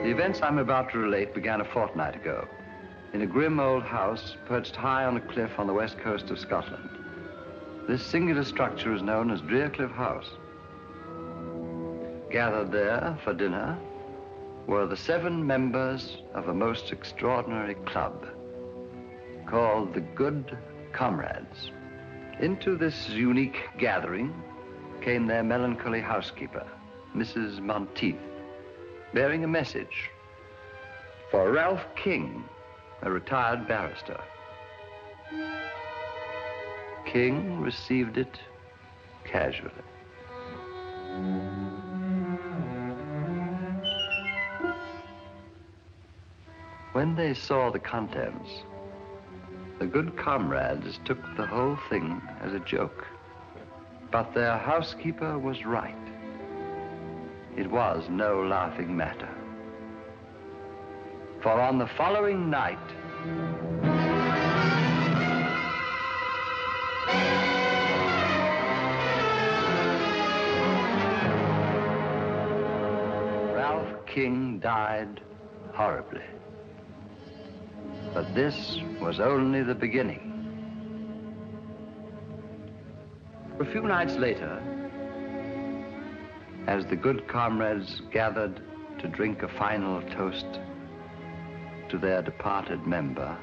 The events I'm about to relate began a fortnight ago in a grim old house perched high on a cliff on the west coast of Scotland. This singular structure is known as Drearcliff House. Gathered there for dinner were the 7 members of a most extraordinary club called the Good Comrades. Into this unique gathering came their melancholy housekeeper, Mrs. Monteith, bearing a message for Ralph King, a retired barrister. King received it casually. When they saw the contents, the Good Comrades took the whole thing as a joke. But their housekeeper was right. It was no laughing matter. For on the following night, Ralph King died horribly. But this was only the beginning. A few nights later, as the Good Comrades gathered to drink a final toast to their departed member,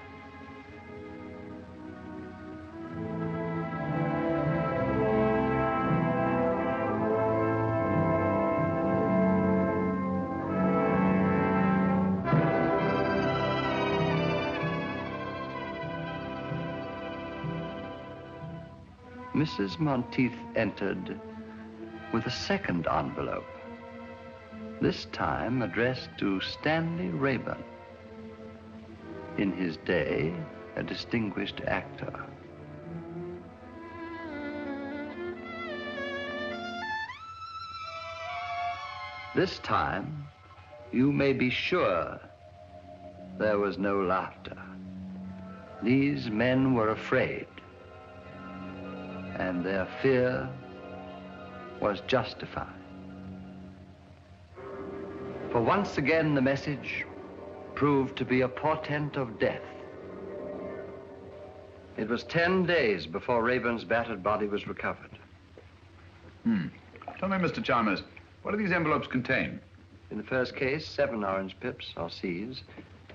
Mrs. Monteith entered with a second envelope, this time addressed to Stanley Rayburn, in his day a distinguished actor. This time, you may be sure there was no laughter. These men were afraid, and their fear was justified. For once again, the message proved to be a portent of death. It was 10 days before Rayburn's battered body was recovered. Tell me, Mr. Chalmers, what do these envelopes contain? In the first case, 7 orange pips, or C's.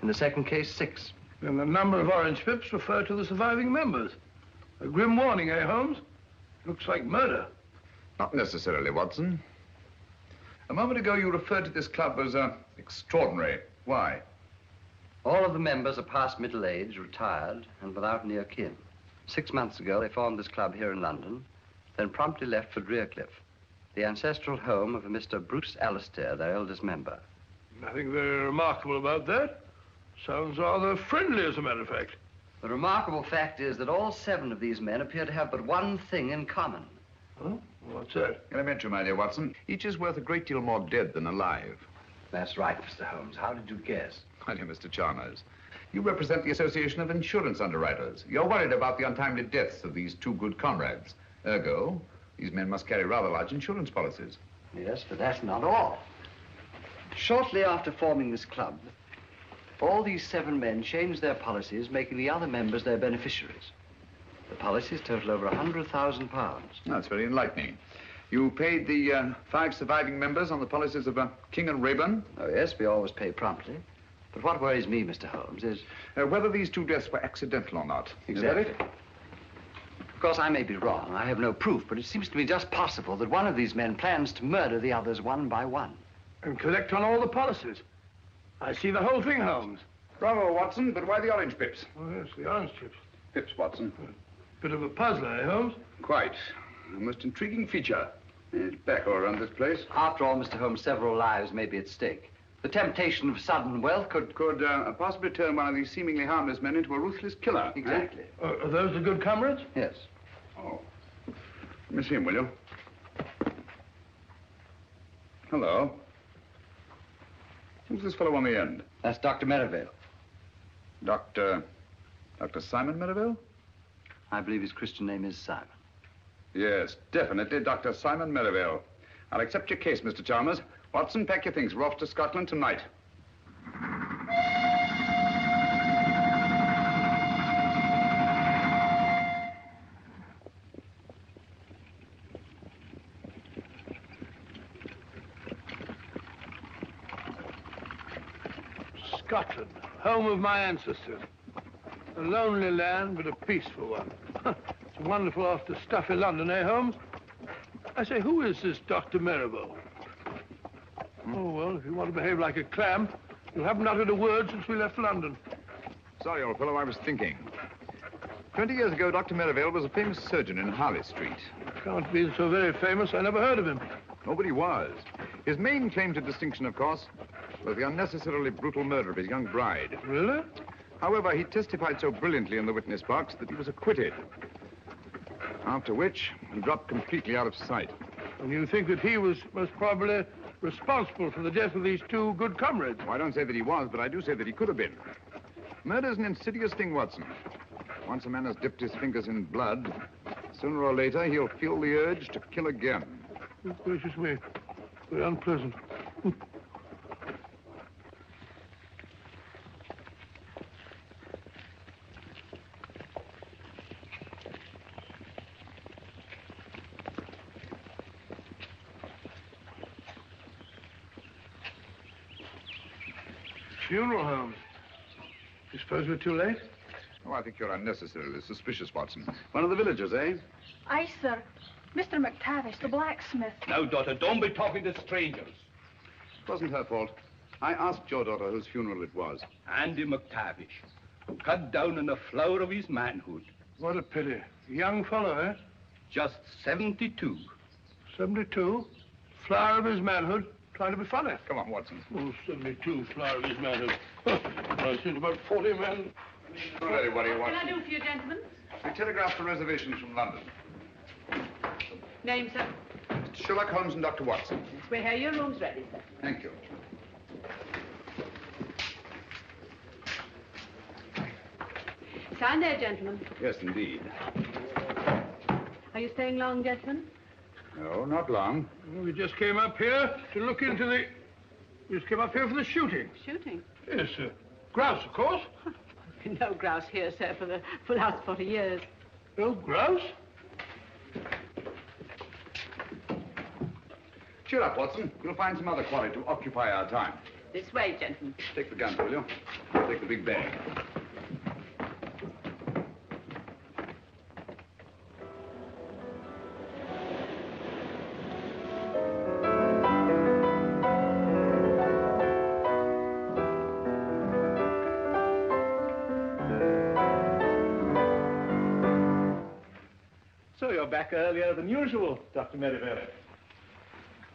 In the second case, 6. And the number of orange pips refer to the surviving members. A grim warning, eh, Holmes? Looks like murder. Not necessarily, Watson. A moment ago, you referred to this club as extraordinary. Why? All of the members are past middle age, retired, and without near kin. 6 months ago, they formed this club here in London, then promptly left for Drearcliff, the ancestral home of a Mr. Bruce Alastair, their eldest member. Nothing very remarkable about that. Sounds rather friendly, as a matter of fact. The remarkable fact is that all 7 of these men appear to have but one thing in common. Huh? What's that? Elementary, my dear Watson. Each is worth a great deal more dead than alive. That's right, Mr. Holmes. How did you guess? My dear Mr. Chalmers, you represent the Association of Insurance Underwriters. You're worried about the untimely deaths of these 2 good comrades. Ergo, these men must carry rather large insurance policies. Yes, but that's not all. Shortly after forming this club, all these 7 men changed their policies, making the other members their beneficiaries. The policies total over £100,000. That's very enlightening. You paid the 5 surviving members on the policies of King and Rayburn? Oh, yes, we always pay promptly. But what worries me, Mr. Holmes, is... whether these 2 deaths were accidental or not. Exactly. Is that it? Of course, I may be wrong. I have no proof, but it seems to me just possible that one of these men plans to murder the others one by one. And collect on all the policies. I see the whole thing, Holmes. Bravo, Watson, but why the orange pips? Oh, yes, the orange chips. Pips, Watson. Bit of a puzzler, eh, Holmes? Quite. A most intriguing feature. It's back all around this place. After all, Mr. Holmes, several lives may be at stake. The temptation of sudden wealth could possibly turn one of these seemingly harmless men into a ruthless killer. Exactly. Are those the Good Comrades? Yes. Oh. Let me see him, will you? Hello. Who's this fellow on the end? That's Dr. Merivale. Dr. Simon Merivale? I believe his Christian name is Simon. Yes, definitely, Dr. Simon Merivale. I'll accept your case, Mr. Chalmers. Watson, pack your things. We're off to Scotland tonight. Scotland, home of my ancestors. A lonely land, but a peaceful one. It's wonderful after stuffy London, eh, Holmes? I say, who is this Dr. Marrowbone? Oh, well, if you want to behave like a clam, you haven't uttered a word since we left London. Sorry, old fellow, I was thinking. 20 years ago, Dr. Merivale was a famous surgeon in Harley Street. Can't be so very famous. I never heard of him. Nobody was. His main claim to distinction, of course, was the unnecessarily brutal murder of his young bride. Really? However, he testified so brilliantly in the witness box that he was acquitted. After which, he dropped completely out of sight. And you think that he was most probably responsible for the death of these two good comrades? Well, I don't say that he was, but I do say that he could have been. Murder's an insidious thing, Watson. Once a man has dipped his fingers in blood, sooner or later he'll feel the urge to kill again. Oh, gracious me. Very unpleasant. Funeral home. You suppose we're too late? Oh, I think you're unnecessarily suspicious, Watson. One of the villagers, eh? Aye, sir. Mr. McTavish, the blacksmith. Now, daughter, don't be talking to strangers. It wasn't her fault. I asked your daughter whose funeral it was. Andy McTavish, cut down in the flower of his manhood. What a pity. Young fellow, eh? Just 72. 72? Flower of his manhood. Trying to be funny. Come on, Watson. Oh, 72, flower of his manhood. I've seen about 40 men. All ready, what do you want? What can I do for you, gentlemen? We telegraphed for reservations from London. Name, sir? Mr. Sherlock, Holmes, and Dr. Watson. We have your rooms ready, sir. Thank you. Sign there, gentlemen. Yes, indeed. Are you staying long, gentlemen? No, not long. We just came up here to look into the... We just came up here for the shooting. Shooting? Yes, sir. Grouse, of course. No grouse here, sir, for the last 40 years. No grouse? Cheer up, Watson. We'll find some other quarry to occupy our time. This way, gentlemen. Take the gun, will you? I'll take the big bag. So you're back earlier than usual, Dr. Merivale.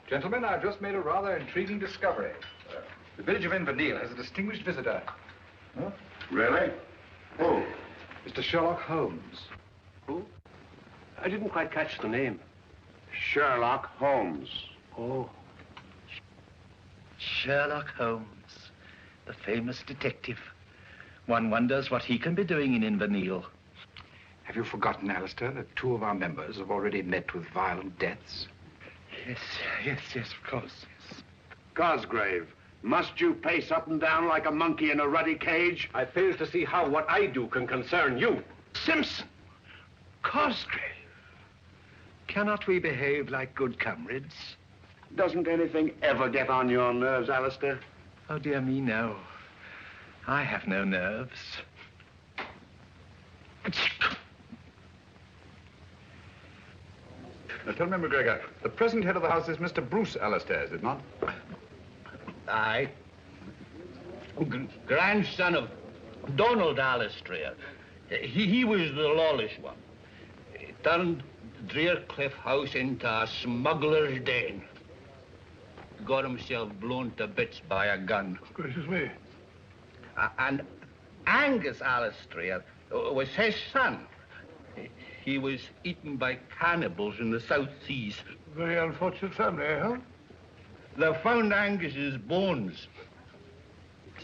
Gentlemen, I've just made a rather intriguing discovery. The village of Inverness has a distinguished visitor. Huh? Really? Who? Mr. Sherlock Holmes. Who? I didn't quite catch the name. Sherlock Holmes. Oh. Sherlock Holmes, the famous detective. One wonders what he can be doing in Inverness. Have you forgotten, Alastair, that two of our members have already met with violent deaths? Yes, of course. Yes. Cosgrave, must you pace up and down like a monkey in a ruddy cage? I fail to see how what I do can concern you. Simpson! Cosgrave! Cannot we behave like good comrades? Doesn't anything ever get on your nerves, Alastair? Oh, dear me, no. I have no nerves. Now, tell me, McGregor, the present head of the house is Mr. Bruce Alastair, is it not? Aye. Grandson of Donald Alastair. He was the lawless one. He turned Drearcliff House into a smuggler's den. Got himself blown to bits by a gun. Gracious me. And Angus Alastair was his son. He was eaten by cannibals in the South Seas. Very unfortunate family, eh, huh? They found Angus's bones.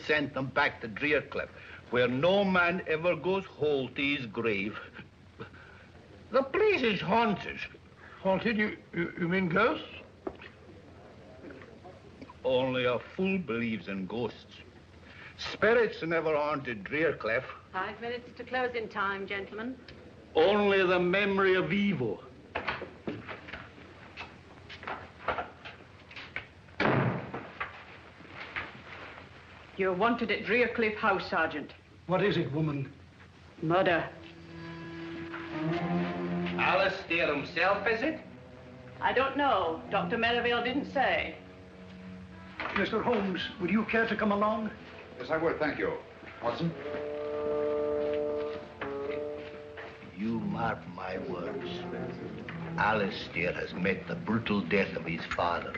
Sent them back to Drearcliff, where no man ever goes whole to his grave. The place is haunted. Haunted? You mean ghosts? Only a fool believes in ghosts. Spirits never haunted Drearcliff. 5 minutes to closing time, gentlemen. Only the memory of evil. You're wanted at Drearcliff House, Sergeant. What is it, woman? Murder. Alastair himself, is it? I don't know. Dr. Merivale didn't say. Mr. Holmes, would you care to come along? Yes, I would, thank you. Watson? You mark my words. Alastair has met the brutal death of his fathers.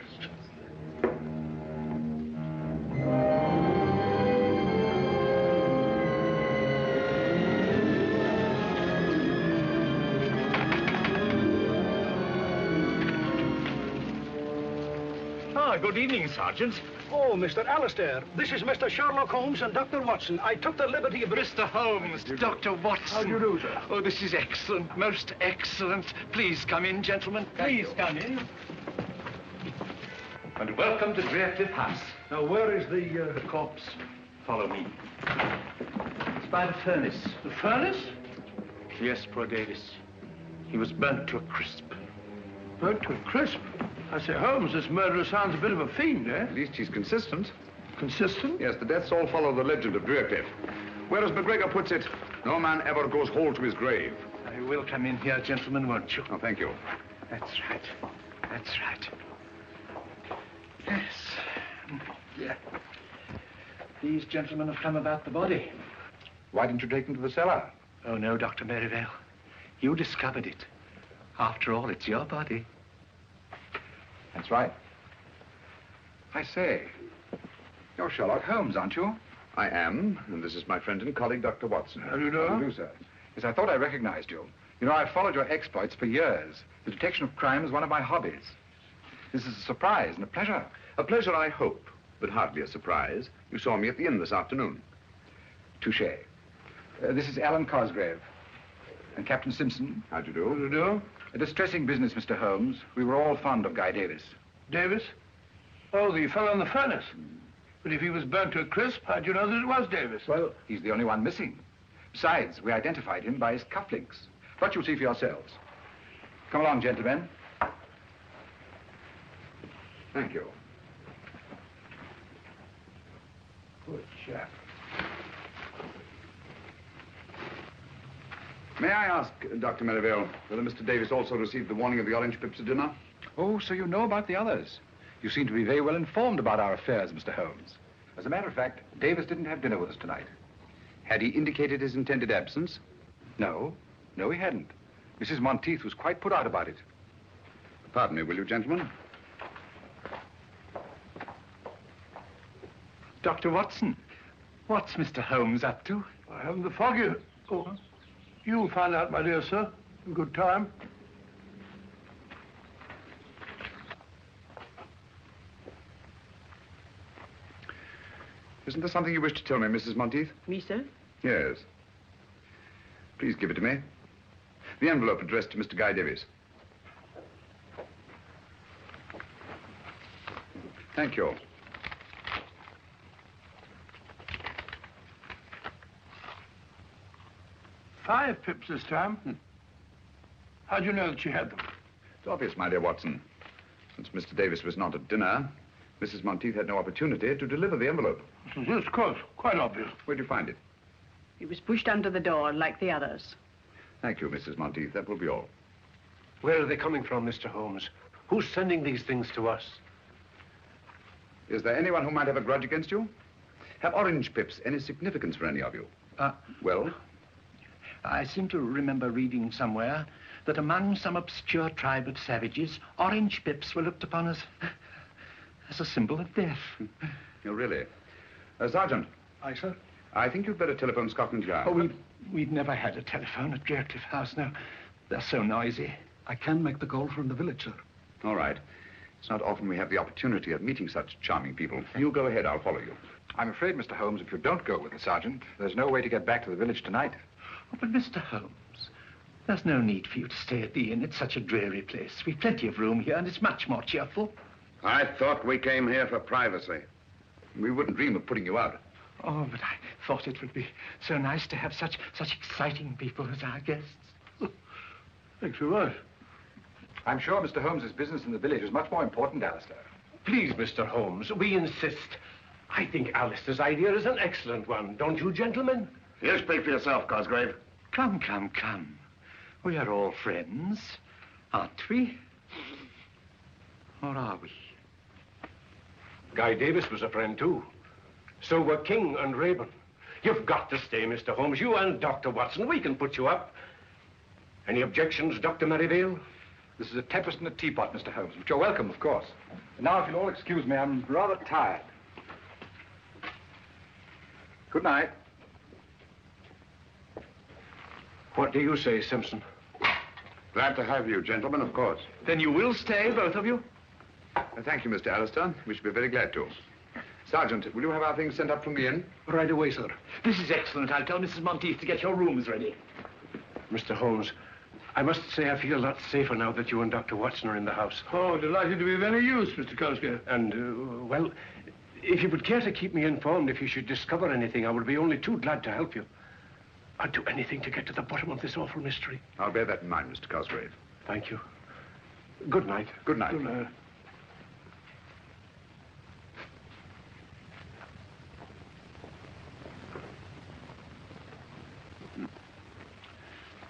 Good evening, Sergeant. Oh, Mr. Alastair, this is Mr. Sherlock Holmes and Dr. Watson. I took the liberty of... Mr. Holmes, Dr. Watson. How do you do, sir? Oh, this is excellent, most excellent. Please come in, gentlemen. Please come in. And welcome to Drearcliff House. Now, where is the corpse? Follow me. It's by the furnace. The furnace? Yes, poor Davis. He was burnt to a crisp. Burnt to a crisp? I say, Holmes, this murderer sounds a bit of a fiend, eh? At least he's consistent. Consistent? Yes, the deaths all follow the legend of Drearcliff. Whereas McGregor puts it, no man ever goes whole to his grave. You will come in here, gentlemen, won't you? Oh, thank you. That's right. That's right. Yes. Yeah. These gentlemen have come about the body. Why didn't you take them to the cellar? Oh, no, Dr. Merivale. You discovered it. After all, it's your body. That's right. I say, you're Sherlock Holmes, aren't you? I am, and this is my friend and colleague, Dr. Watson. How do you know? How do you do, sir? Yes, I thought I recognized you. You know, I've followed your exploits for years. The detection of crime is one of my hobbies. This is a surprise and a pleasure. A pleasure, I hope, but hardly a surprise. You saw me at the inn this afternoon. Touché. This is Alan Cosgrave. And Captain Simpson. How'd you do? What do you do? A distressing business, Mr. Holmes. We were all fond of Guy Davis. Davis? Oh, the fellow in the furnace. But if he was burnt to a crisp, how'd you know that it was Davis? Well, he's the only one missing. Besides, we identified him by his cufflinks. But you'll see for yourselves. Come along, gentlemen. Thank you. Good chap. May I ask, Dr. Merivale, whether Mr. Davis also received the warning of the orange pips at dinner? Oh, so you know about the others. You seem to be very well informed about our affairs, Mr. Holmes. As a matter of fact, Davis didn't have dinner with us tonight. Had he indicated his intended absence? No. No, he hadn't. Mrs. Monteith was quite put out about it. Pardon me, will you, gentlemen? Dr. Watson, what's Mr. Holmes up to? I haven't the foggiest. Oh, you'll find out, my dear sir, in good time. Isn't there something you wish to tell me, Mrs. Monteith? Me, sir? Yes. Please give it to me. The envelope addressed to Mr. Guy Davis. Thank you. Five pips this time. How'd you know that she had them? It's obvious, my dear Watson. Since Mr. Davis was not at dinner, Mrs. Monteith had no opportunity to deliver the envelope. Yes, of course. Quite obvious. Where'd you find it? It was pushed under the door like the others. Thank you, Mrs. Monteith. That will be all. Where are they coming from, Mr. Holmes? Who's sending these things to us? Is there anyone who might have a grudge against you? Have orange pips any significance for any of you? Well? I seem to remember reading somewhere that among some obscure tribe of savages, orange pips were looked upon as a symbol of death. Oh, really? Sergeant. Aye, sir? I think you'd better telephone Scotland Yard. Oh, we've never had a telephone at Drearcliff House now. They're so noisy. I can make the call from the village, sir. All right. It's not often we have the opportunity of meeting such charming people. You go ahead, I'll follow you. I'm afraid, Mr. Holmes, if you don't go with the sergeant, there's no way to get back to the village tonight. Oh, but Mr. Holmes, there's no need for you to stay at the inn. It's such a dreary place. We've plenty of room here, and it's much more cheerful. I thought we came here for privacy. We wouldn't dream of putting you out. Oh, but I thought it would be so nice to have such exciting people as our guests. Thanks very much. I'm sure Mr. Holmes's business in the village is much more important, Alastair. Please, Mr. Holmes, we insist. I think Alastair's idea is an excellent one, don't you, gentlemen? You speak for yourself, Cosgrave. Come, come, come. We are all friends, aren't we? Or are we? Guy Davis was a friend, too. So were King and Rayburn. You've got to stay, Mr. Holmes. You and Dr. Watson, we can put you up. Any objections, Dr. Merivale? This is a tempest in a teapot, Mr. Holmes, but you're welcome, of course. And now, if you'll all excuse me, I'm rather tired. Good night. What do you say, Simpson? Glad to have you, gentlemen, of course. Then you will stay, both of you? Thank you, Mr. Alastair. We should be very glad to. Sergeant, will you have our things sent up from the inn? Right away, sir. This is excellent. I'll tell Mrs. Monteith to get your rooms ready. Mr. Holmes, I must say I feel a lot safer now that you and Dr. Watson are in the house. Oh, delighted to be of any use, Mr. Cosgrave. And, well, if you would care to keep me informed if you should discover anything, I would be only too glad to help you. I'd do anything to get to the bottom of this awful mystery. I'll bear that in mind, Mr. Cosgrave. Thank you. Good night. Good night. Good night.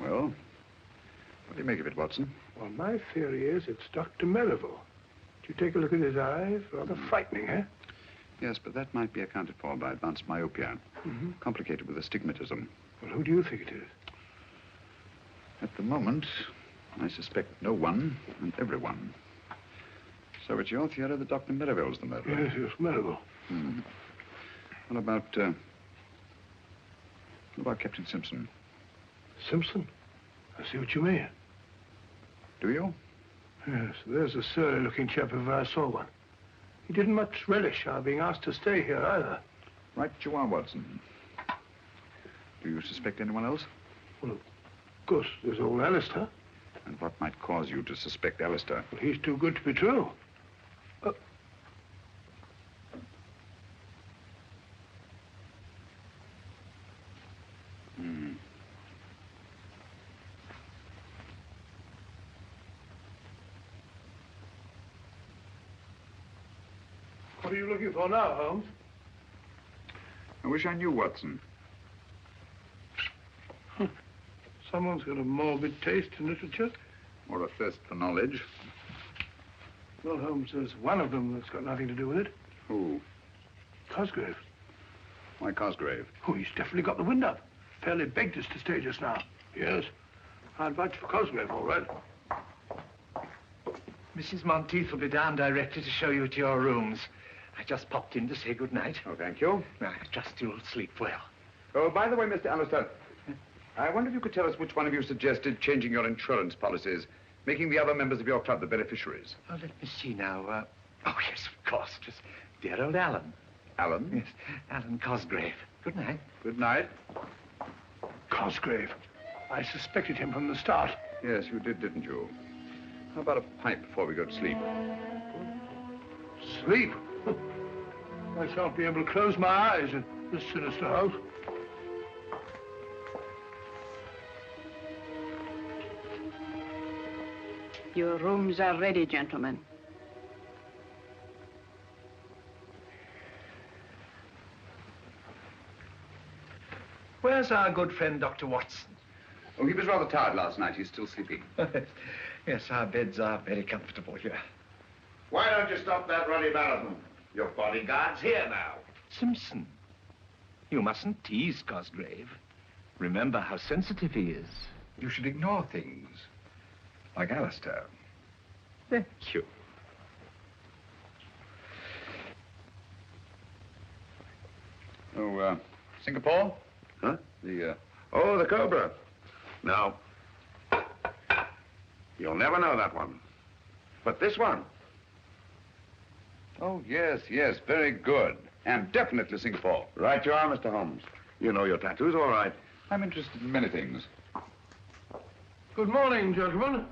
Well, what do you make of it, Watson? Well, my theory is it's Dr. Merivale. Did you take a look at his eyes? Rather frightening, eh? Yes, but that might be accounted for by advanced myopia. Complicated with astigmatism. Well, who do you think it is? At the moment, I suspect no one and everyone. So it's your theory that Dr. Merivale's the murderer? Yes, yes, Merivale. What about Captain Simpson? Simpson? I see what you mean. Do you? Yes, there's a surly-looking chap if I saw one. He didn't much relish our being asked to stay here, either. Right you are, Watson. Do you suspect anyone else? Well, of course, there's old Alastair. And what might cause you to suspect Alastair? Well, he's too good to be true. What are you looking for now, Holmes? I wish I knew, Watson. Someone's got a morbid taste in literature. Or a thirst for knowledge. Well, Holmes, there's one of them that's got nothing to do with it. Who? Cosgrave. Why Cosgrave? Oh, he's definitely got the wind up. Fairly begged us to stay just now. Yes. I'd vouch for Cosgrave, all right. Mrs. Monteith will be down directly to show you to your rooms. I just popped in to say good night. Oh, thank you. I trust you'll sleep well. Oh, by the way, Mr. Alastair, I wonder if you could tell us which one of you suggested changing your insurance policies, making the other members of your club the beneficiaries. Oh, let me see now. Oh, yes, of course. It was dear old Alan. Alan? Yes, Alan Cosgrave. Good night. Good night. Cosgrave. I suspected him from the start. Yes, you did, didn't you? How about a pipe before we go to sleep? Sleep? I shan't be able to close my eyes in this sinister house. Your rooms are ready, gentlemen. Where's our good friend, Dr. Watson? Oh, he was rather tired last night. He's still sleeping. Yes, our beds are very comfortable here. Why don't you stop that ruddy marathon? Your bodyguard's here now. Simpson, you mustn't tease Cosgrave. Remember how sensitive he is. You should ignore things. Like Alastair. Thank you. Oh, Singapore? Huh? The, Oh, the Cobra. No. You'll never know that one. But this one. Oh, yes, yes, very good. And definitely Singapore. Right you are, Mr. Holmes. You know your tattoos, all right. I'm interested in many things. Good morning, gentlemen.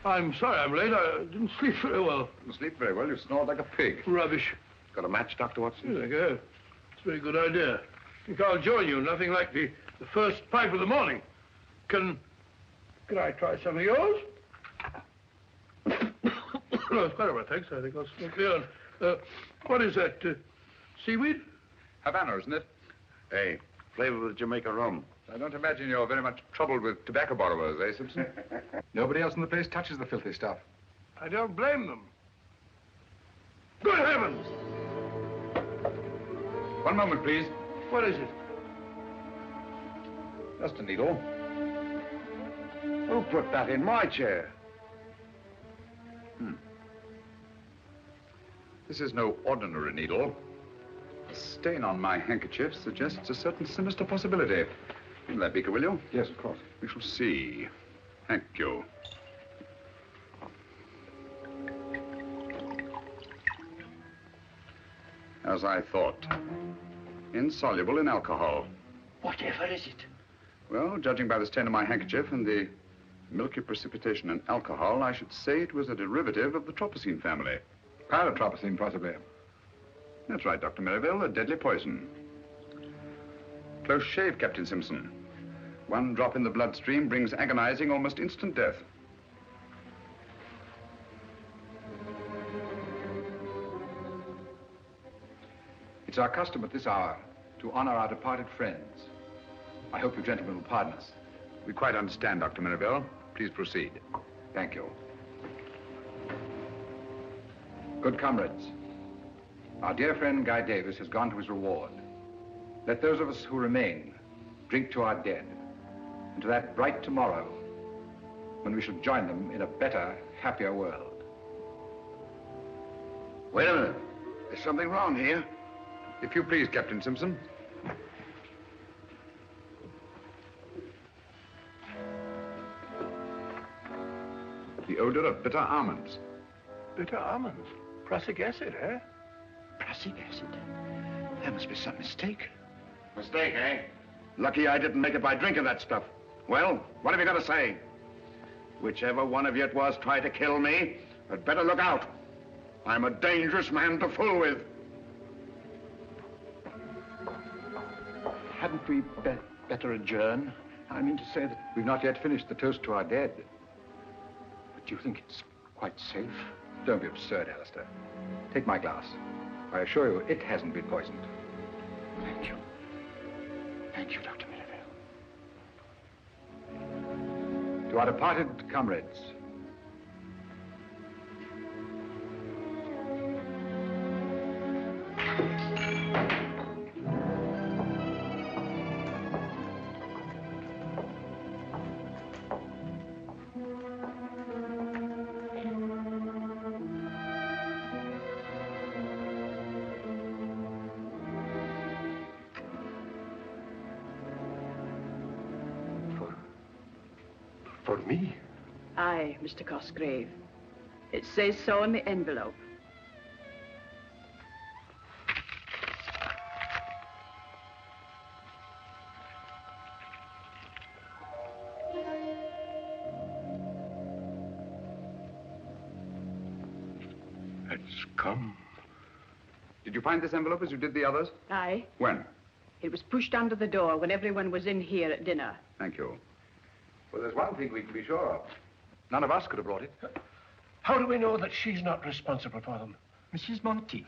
I'm sorry I'm late. I didn't sleep very well. You sleep very well. You snore like a pig. Rubbish. Got a match, Dr. Watson? Here I go. It's a very good idea. I think I'll join you. Nothing like the first pipe of the morning. Can I try some of yours? No, it's quite all right, thanks. I think I'll smoke my own. What is that? Seaweed? Havana, isn't it? Hey, flavor of the Jamaica rum. I don't imagine you're very much troubled with tobacco borrowers, eh, Simpson? Nobody else in the place touches the filthy stuff. I don't blame them. Good heavens! One moment, please. What is it? Just a needle. Who put that in my chair? This is no ordinary needle. The stain on my handkerchief suggests a certain sinister possibility. Give me that beaker, will you? Yes, of course. We shall see. Thank you. As I thought. Insoluble in alcohol. Whatever is it? Well, judging by the stain on my handkerchief and the milky precipitation in alcohol, I should say it was a derivative of the tropicine family. Pyrotropicine, possibly. That's right, Dr. Merivale, a deadly poison. Close shave, Captain Simpson. One drop in the bloodstream brings agonizing, almost instant death. It's our custom at this hour to honor our departed friends. I hope you gentlemen will pardon us. We quite understand, Dr. Merivale. Please proceed. Thank you. Good comrades, our dear friend Guy Davis has gone to his reward. Let those of us who remain drink to our dead and to that bright tomorrow when we shall join them in a better, happier world. Wait a minute. There's something wrong here. If you please, Captain Simpson. The odor of bitter almonds. Bitter almonds? Prussic acid, eh? Prussic acid? There must be some mistake. Mistake, eh? Lucky I didn't make it by drinking that stuff. Well, what have you got to say? Whichever one of you it was tried to kill me, had better look out. I'm a dangerous man to fool with. Hadn't we better adjourn? I mean to say that... We've not yet finished the toast to our dead. But do you think it's quite safe? Don't be absurd, Alastair. Take my glass. I assure you, it hasn't been poisoned. Thank you. Thank you, Dr. Merivale. To our departed comrades, For me? Aye, Mr. Cosgrave. It says so in the envelope. It's come. Did you find this envelope as you did the others? Aye. When? It was pushed under the door when everyone was in here at dinner. Thank you. Well, there's one thing we can be sure of. None of us could have brought it. How do we know that she's not responsible for them? Mrs. Monteith.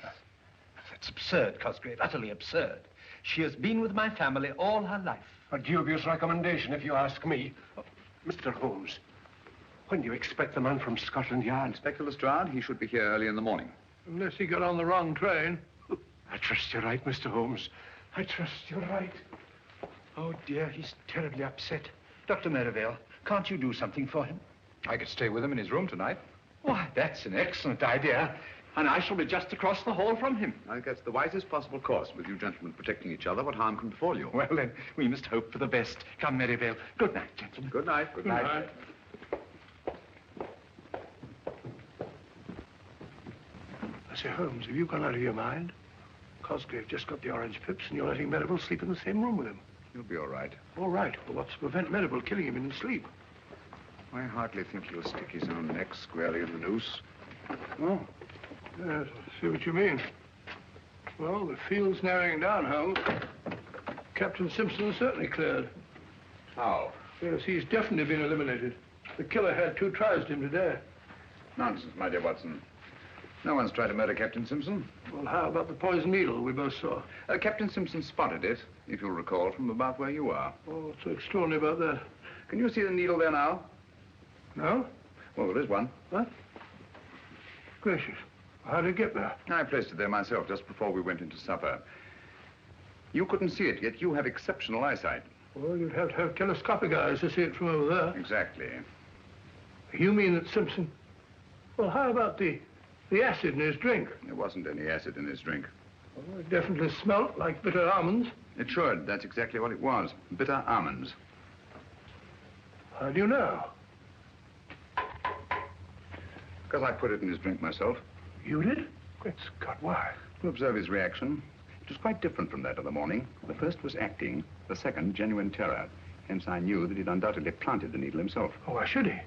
That's absurd, Cosgrave, utterly absurd. She has been with my family all her life. A dubious recommendation, if you ask me. Mr. Holmes, when do you expect the man from Scotland Yard? Inspector Lestrade, he should be here early in the morning. Unless he got on the wrong train. I trust you're right, Mr. Holmes. I trust you're right. Oh, dear, he's terribly upset. Dr. Merivale, can't you do something for him? I could stay with him in his room tonight. Why, that's an excellent idea. And I shall be just across the hall from him. I think that's the wisest possible course. With you gentlemen protecting each other, what harm can befall you? Well, then, we must hope for the best. Come, Merivale. Good night, gentlemen. Good night. Good night. I say, Holmes, have you gone out of your mind? Cosgrave just got the orange pips, and you're letting Merivale sleep in the same room with him. You'll be all right. All right. Well, what's to prevent Merivale killing him in his sleep? I hardly think he'll stick his own neck squarely in the noose. Oh. Yes, I see what you mean. Well, the field's narrowing down, Holmes. Captain Simpson is certainly cleared. How? Yes, he's definitely been eliminated. The killer had 2 tries to him today. Nonsense, my dear Watson. No one's tried to murder Captain Simpson. Well, how about the poison needle we both saw? Captain Simpson spotted it, if you'll recall, from about where you are. Oh, what's so extraordinary about that? Can you see the needle there now? No? Well, there is one. What? Gracious. How did it get there? I placed it there myself just before we went into supper. You couldn't see it, yet you have exceptional eyesight. Well, you'd have to have telescopic eyes to see it from over there. Exactly. You mean that Simpson... Well, how about the acid in his drink? There wasn't any acid in his drink. Well, it definitely smelt like bitter almonds. It should. That's exactly what it was. Bitter almonds. How do you know? Because I put it in his drink myself. You did? Great Scott, why? To observe his reaction. It was quite different from that of the morning. The first was acting, the second genuine terror. Hence I knew that he'd undoubtedly planted the needle himself. Oh, why should he?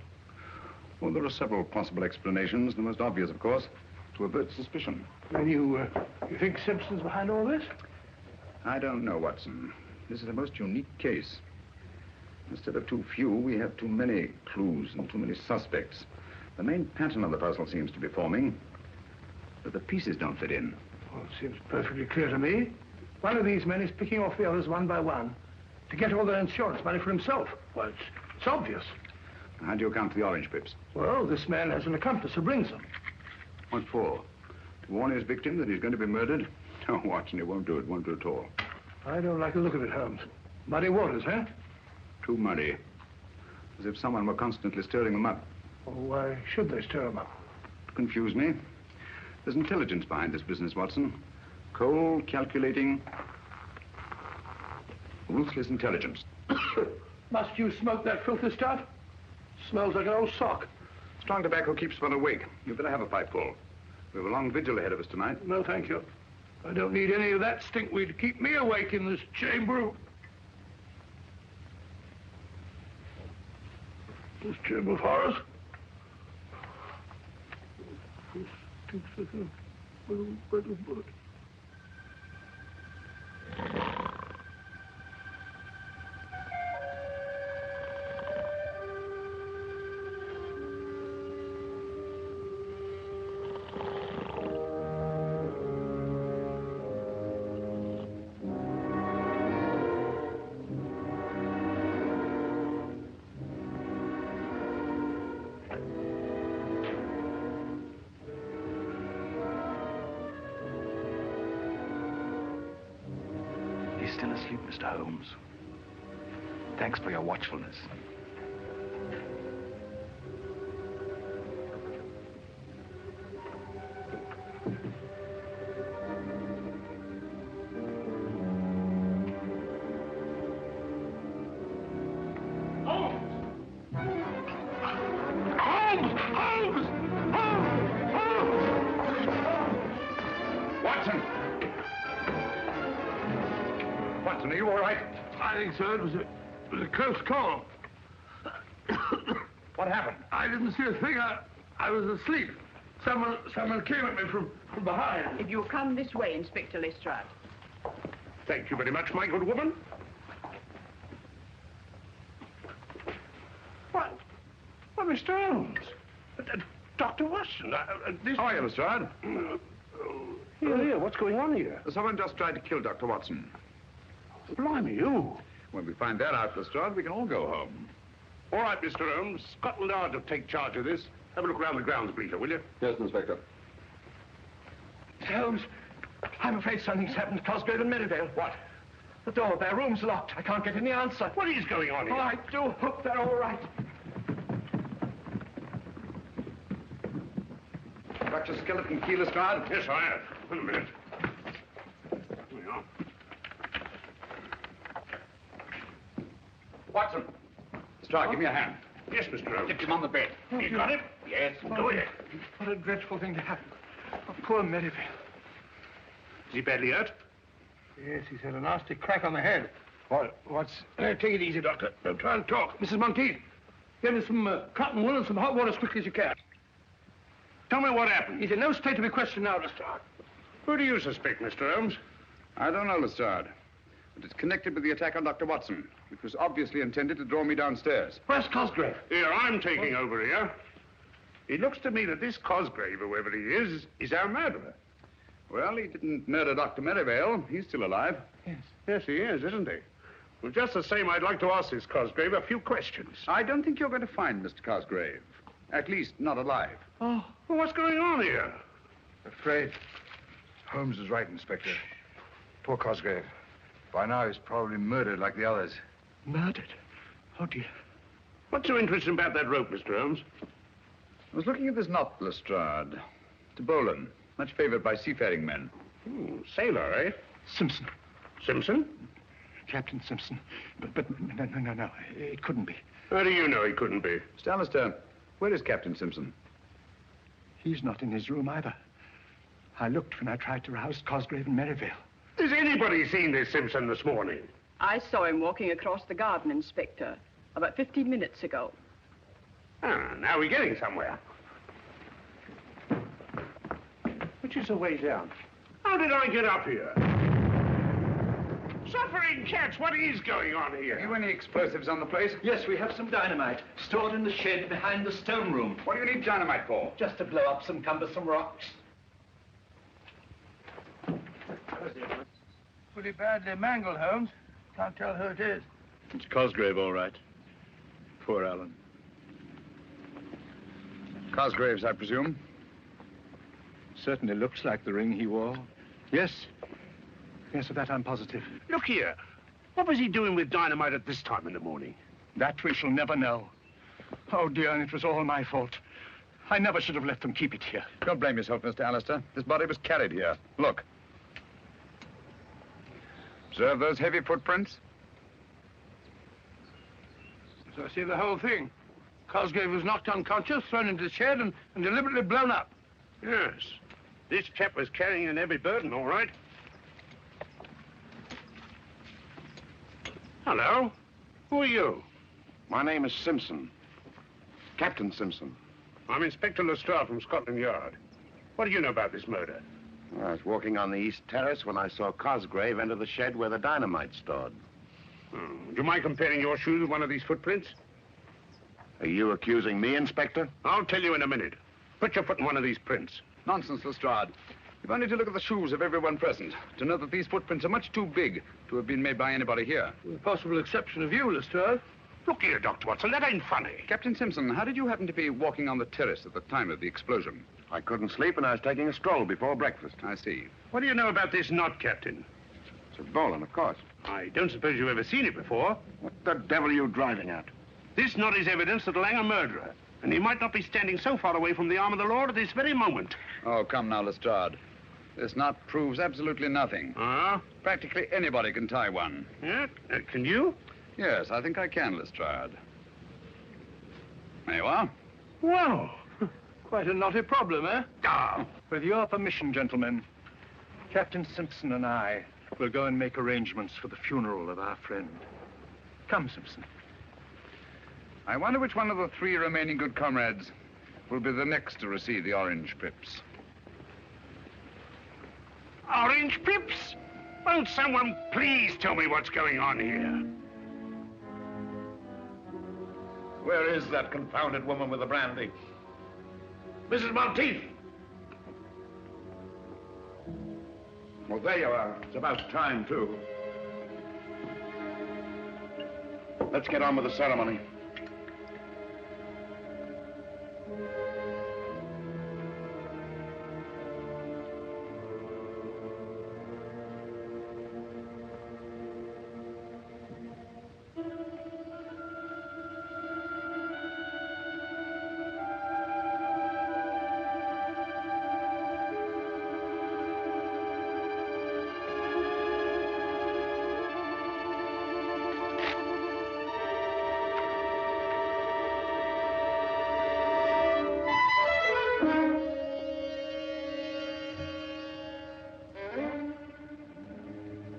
Well, there are several possible explanations. The most obvious, of course, to avert suspicion. And you think Simpson's behind all this? I don't know, Watson. This is a most unique case. Instead of too few, we have too many clues and too many suspects. The main pattern of the puzzle seems to be forming, but the pieces don't fit in. Well, it seems perfectly clear to me. One of these men is picking off the others one by one to get all their insurance money for himself. Well, it's obvious. How do you account for the orange pips? Well, this man has an accomplice who brings them. What for? To warn his victim that he's going to be murdered? Oh, Watson, it won't do it. Won't do it at all. I don't like the look of it, Holmes. Muddy waters, huh? Too muddy. As if someone were constantly stirring them up. Well, why should they stir them up? To confuse me. There's intelligence behind this business, Watson. Cold, calculating, ruthless intelligence. Must you smoke that filthy stuff? Smells like an old sock. Strong tobacco keeps one awake. You'd better have a pipeful. We have a long vigil ahead of us tonight. No, thank you. I don't need any of that stinkweed to keep me awake in this chamber. This chamber of horrors. Stinks like a little bed of blood. Still asleep, Mr. Holmes. Thanks for your watchfulness. Watson, are you all right? I think so. It was a close call. What happened? I didn't see a thing. I was asleep. Someone came at me from behind. If you'll come this way, Inspector Lestrade. Thank you very much, my good woman. What? Well, Mr. Holmes. Dr. Watson. This... How are you, Lestrade? Here, what's going on here? Someone just tried to kill Dr. Watson. Blimey, you. When we find that out, Lestrade, we can all go home. All right, Mr. Holmes. Scotland Yard will take charge of this. Have a look around the grounds, Bleeter, will you? Yes, Inspector. Holmes, I'm afraid something's happened to Cosgrave and Merivale. What? The door of their room's locked. I can't get any answer. What is going on here? Oh, I do hope they're all right. Got your skeleton key, Lestrade? Yes, I have. Wait a minute. Here we are. Watson. Lestrade, give me a hand. Yes, Mr. Holmes. Get him on the bed. You got him? Yes, go ahead. What a dreadful thing to happen. Oh, poor Merivale. Is he badly hurt? Yes, he's had a nasty crack on the head. What's... take it easy, Doctor. Don't try and talk. Mrs. Monteith, get me some cotton wool and some hot water as quickly as you can. Tell me what happened. He's in no state to be questioned now, Lestrade. Who do you suspect, Mr. Holmes? I don't know, Lestrade. But it's connected with the attack on Dr. Watson, which was obviously intended to draw me downstairs. Where's Cosgrave? Here, I'm taking over here. It looks to me that this Cosgrave, whoever he is our murderer. Well, he didn't murder Dr. Merivale. He's still alive. Yes. Yes, he is, isn't he? Well, just the same, I'd like to ask this Cosgrave a few questions. I don't think you're going to find Mr. Cosgrave. At least, not alive. Oh, well, what's going on here? Afraid Holmes is right, Inspector. Poor Cosgrave. By now, he's probably murdered like the others. Murdered? Oh, dear. What's so interesting about that rope, Mr. Holmes? I was looking at this knot, Lestrade. To Bolan, much favored by seafaring men. Sailor, eh? Simpson. Simpson? Captain Simpson. But no. It couldn't be. How do you know he couldn't be? Mr. Alastair, where is Captain Simpson? He's not in his room either. I looked when I tried to rouse Cosgrave and Merivale. Has anybody seen this Simpson this morning? I saw him walking across the garden, Inspector, about 15 minutes ago. Ah, now we're getting somewhere. Which is the way down? How did I get up here? Suffering cats, what is going on here? Have you any explosives on the place? Yes, we have some dynamite stored in the shed behind the stone room. What do you need dynamite for? Just to blow up some cumbersome rocks. Pretty badly mangled, Holmes. Can't tell who it is. It's Cosgrave, all right. Poor Alan. Cosgrave's, I presume? Certainly looks like the ring he wore. Yes. Yes, of that I'm positive. Look here. What was he doing with dynamite at this time in the morning? That we shall never know. Oh, dear, and it was all my fault. I never should have let them keep it here. Don't blame yourself, Mr. Alastair. This body was carried here. Look. Observe those heavy footprints? So I see the whole thing. Cosgrave was knocked unconscious, thrown into the shed, and deliberately blown up. Yes. This chap was carrying an heavy burden, all right. Hello. Who are you? My name is Simpson. Captain Simpson. I'm Inspector Lestrade from Scotland Yard. What do you know about this murder? I was walking on the east terrace when I saw Cosgrave enter the shed where the dynamite's stored. Do you mind comparing your shoes with one of these footprints? Are you accusing me, Inspector? I'll tell you in a minute. Put your foot in one of these prints. Nonsense, Lestrade. You've only to look at the shoes of everyone present to know that these footprints are much too big to have been made by anybody here. With the possible exception of you, Lestrade. Look here, Dr. Watson, that ain't funny. Captain Simpson, how did you happen to be walking on the terrace at the time of the explosion? I couldn't sleep and I was taking a stroll before breakfast. I see. What do you know about this knot, Captain? It's a Bolan, of course. I don't suppose you've ever seen it before. What the devil are you driving at? This knot is evidence that Lang a murderer, and he might not be standing so far away from the arm of the law at this very moment. Oh, come now, Lestrade. This knot proves absolutely nothing. Ah? Practically anybody can tie one. Yeah? Can you? Yes, I think I can, Lestrade. There you are. Well, quite a knotty problem, eh? Ah. With your permission, gentlemen, Captain Simpson and I will go and make arrangements for the funeral of our friend. Come, Simpson. I wonder which one of the 3 remaining good comrades will be the next to receive the orange pips. Orange pips? Won't someone please tell me what's going on here? Where is that confounded woman with the brandy? Mrs. Monteith! Well, there you are. It's about time, too. Let's get on with the ceremony.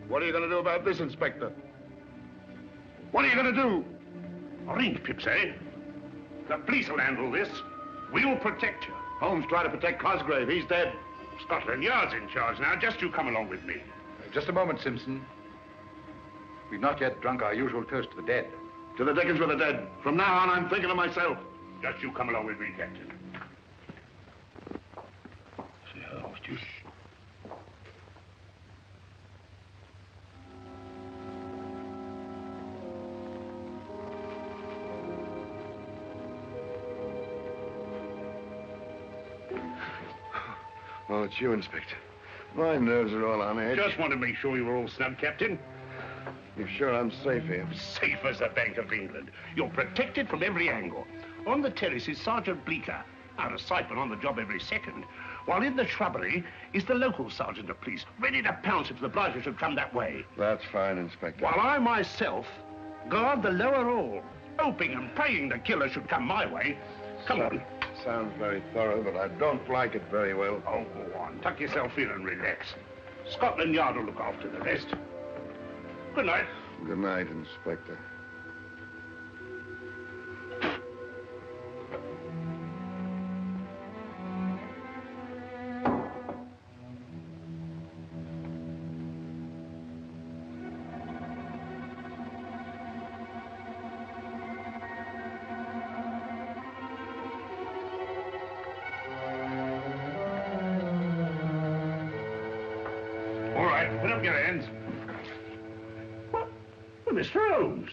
What are you going to do about this, Inspector? What are you going to do? Orange pips, eh? The police will handle this. We'll protect you. Holmes tried to protect Cosgrave. He's dead. Scotland Yard's in charge now. Just you come along with me. Just a moment, Simpson. We've not yet drunk our usual toast to the dead. To the dickens with the dead. From now on, I'm thinking of myself. Just you come along with me, Captain. Oh, it's you, Inspector. My nerves are all on edge. Just want to make sure you were all snug, Captain. You're sure I'm safe here? Safe as the Bank of England. You're protected from every angle. On the terrace is Sergeant Bleecker, out of sight but on the job every second. While in the shrubbery is the local sergeant of police, ready to pounce if the blighter should come that way. That's fine, Inspector. While I myself guard the lower hall, hoping and praying the killer should come my way. Come on. Sounds very thorough, but I don't like it very well. Oh, go on. Tuck yourself in and relax. Scotland Yard will look after the rest. Good night. Good night, Inspector. All right, put up your hands. Mr. Holmes.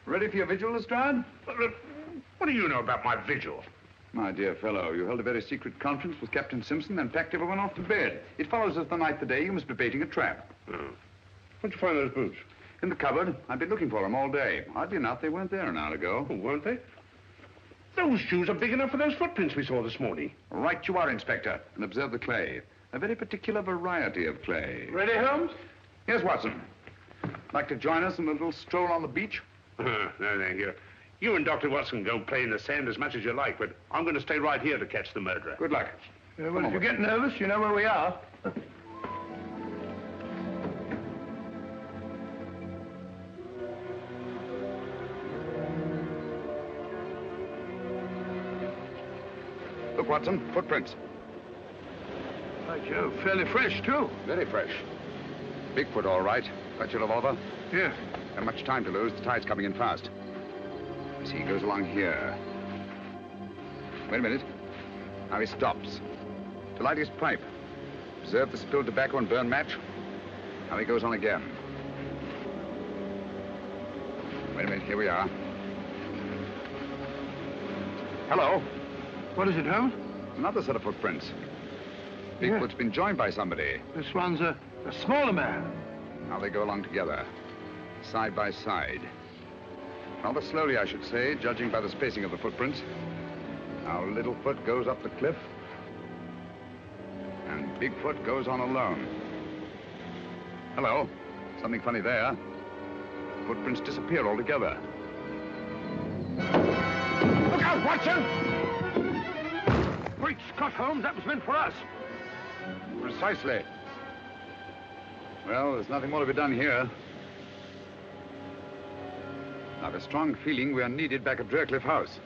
Ready for your vigil, Lestrade? What do you know about my vigil? My dear fellow, you held a very secret conference with Captain Simpson and packed everyone off to bed. It follows as the night the day you must be baiting a trap. Oh. Where'd you find those boots? In the cupboard. I've been looking for them all day. Oddly enough, they weren't there an hour ago. Oh, weren't they? Those shoes are big enough for those footprints we saw this morning. Right you are, Inspector. And observe the clay. A very particular variety of clay. Ready, Holmes? Yes, Watson. Like to join us in a little stroll on the beach? No, thank you. You and Dr. Watson go play in the sand as much as you like, but I'm going to stay right here to catch the murderer. Good luck. Well, if you get nervous, you know where we are. Look, Watson, footprints. By Jove, fairly fresh, too. Very fresh. Bigfoot, all right. Got your revolver? Yeah. Not much time to lose. The tide's coming in fast. You see, he goes along here. Wait a minute. Now he stops. To light his pipe. Observe the spilled tobacco and burn match. Now he goes on again. Wait a minute. Here we are. Hello. What is it, Holmes? Another set of footprints. Bigfoot's been joined by somebody. This one's a smaller man. Now they go along together, side by side. Rather slowly, I should say, judging by the spacing of the footprints. Now Littlefoot goes up the cliff, and Bigfoot goes on alone. Hello. Something funny there. Footprints disappear altogether. Look out, Watson! Great Scott, Holmes, that was meant for us. Precisely. Well, there's nothing more to be done here. I have a strong feeling we are needed back at Draycliffe House.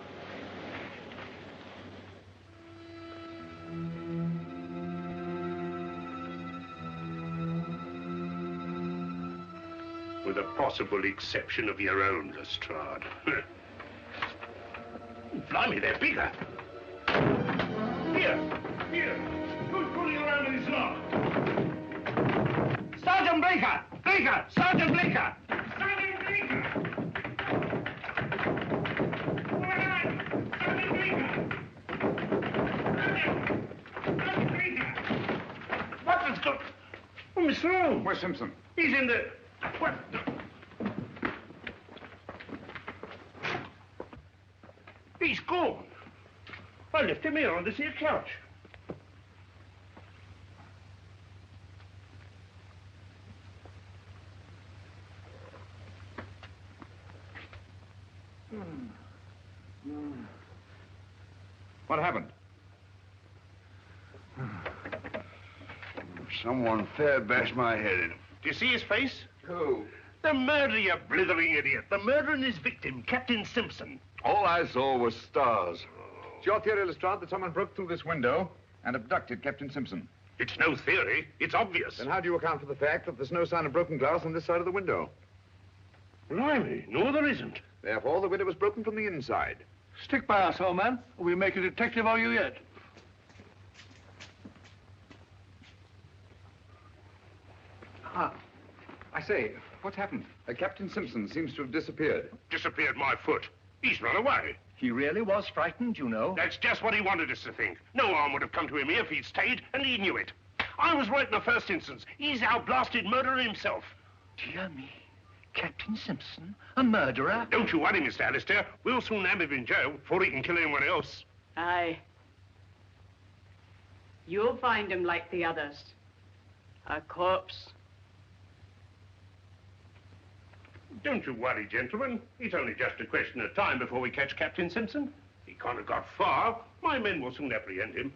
With a possible exception of your own, Lestrade. Blimey, they're bigger. Here. Who's pulling around in his lock? Sergeant Bleecker! Sergeant Bleecker! Sergeant Bleecker! Sergeant Bleecker! What has got... Oh, Mr. Holmes. Where's Simpson? He's in the... What? He's gone. I left him here on this here couch. What happened? Someone fair bashed my head in. Do you see his face? Who? The murderer, you blithering idiot. The murderer and his victim, Captain Simpson. All I saw was stars. It's your theory, Lestrade, that someone broke through this window and abducted Captain Simpson. It's no theory. It's obvious. Then how do you account for the fact that there's no sign of broken glass on this side of the window? Blimey, no, there isn't. Therefore, the window was broken from the inside. Stick by us, old man, or we'll make a detective of you yet. I say, what's happened? Captain Simpson seems to have disappeared. Disappeared my foot. He's run away. He really was frightened, you know. That's just what he wanted us to think. No harm would have come to him if he'd stayed, and he knew it. I was right in the first instance. He's our blasted murderer himself. Dear me. Captain Simpson, a murderer? Don't you worry, Mr. Alastair. We'll soon have him in jail before he can kill anyone else. Aye. You'll find him like the others. A corpse. Don't you worry, gentlemen. It's only just a question of time before we catch Captain Simpson. He can't have got far. My men will soon apprehend him.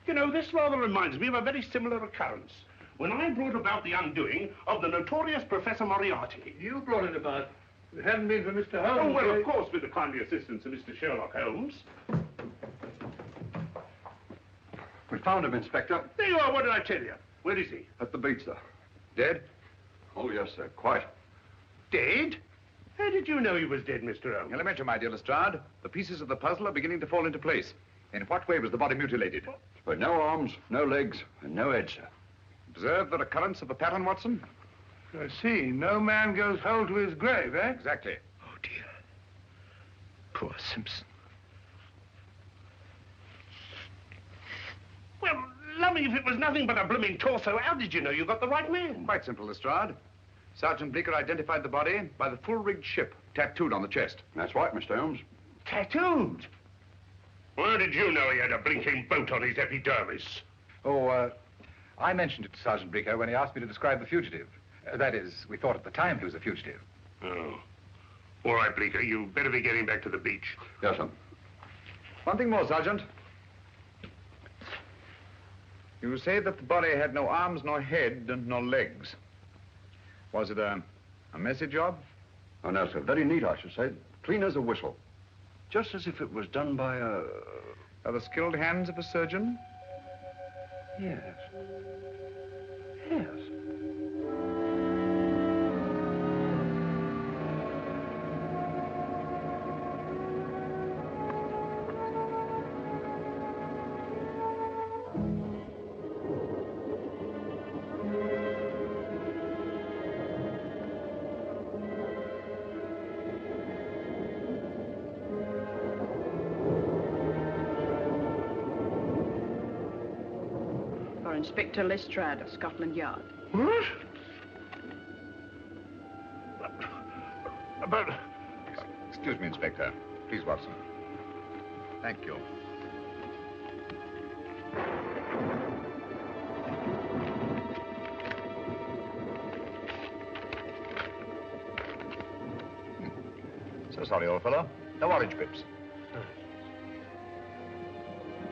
You know, this rather reminds me of a very similar occurrence. When I brought about the undoing of the notorious Professor Moriarty. You brought it about. If it hadn't been for Mr. Holmes... Oh, well, of course, with the kindly assistance of Mr. Sherlock Holmes. We found him, Inspector. There you are. What did I tell you? Where is he? At the beach, sir. Dead? Oh, yes, sir. Quite. Dead? How did you know he was dead, Mr. Holmes? Elementary, my dear Lestrade. The pieces of the puzzle are beginning to fall into place. In what way was the body mutilated? With no arms, no legs, and no head, sir. Observe the recurrence of the pattern, Watson? I see. No man goes whole to his grave, eh? Exactly. Oh, dear. Poor Simpson. Well, lummy, if it was nothing but a blooming torso, how did you know you got the right man? Quite simple, Lestrade. Sergeant Bleecker identified the body by the full-rigged ship tattooed on the chest. That's right, Mr. Holmes. Tattooed? Where did you know he had a blinking boat on his epidermis? Oh, I mentioned it to Sergeant Bleecker when he asked me to describe the fugitive. That is, we thought at the time he was a fugitive. Oh. All right, Bleecker, you better be getting back to the beach. Yes, sir. One thing more, Sergeant. You say that the body had no arms, nor head, and no legs. Was it a messy job? Oh, no, sir. Very neat, I should say. Clean as a whistle. Just as if it was done by a... Are the skilled hands of a surgeon? Yes. Yes. Inspector Lestrade of Scotland Yard. What? But... Excuse me, Inspector. Please, Watson. Thank you. So sorry, old fellow. No orange pips.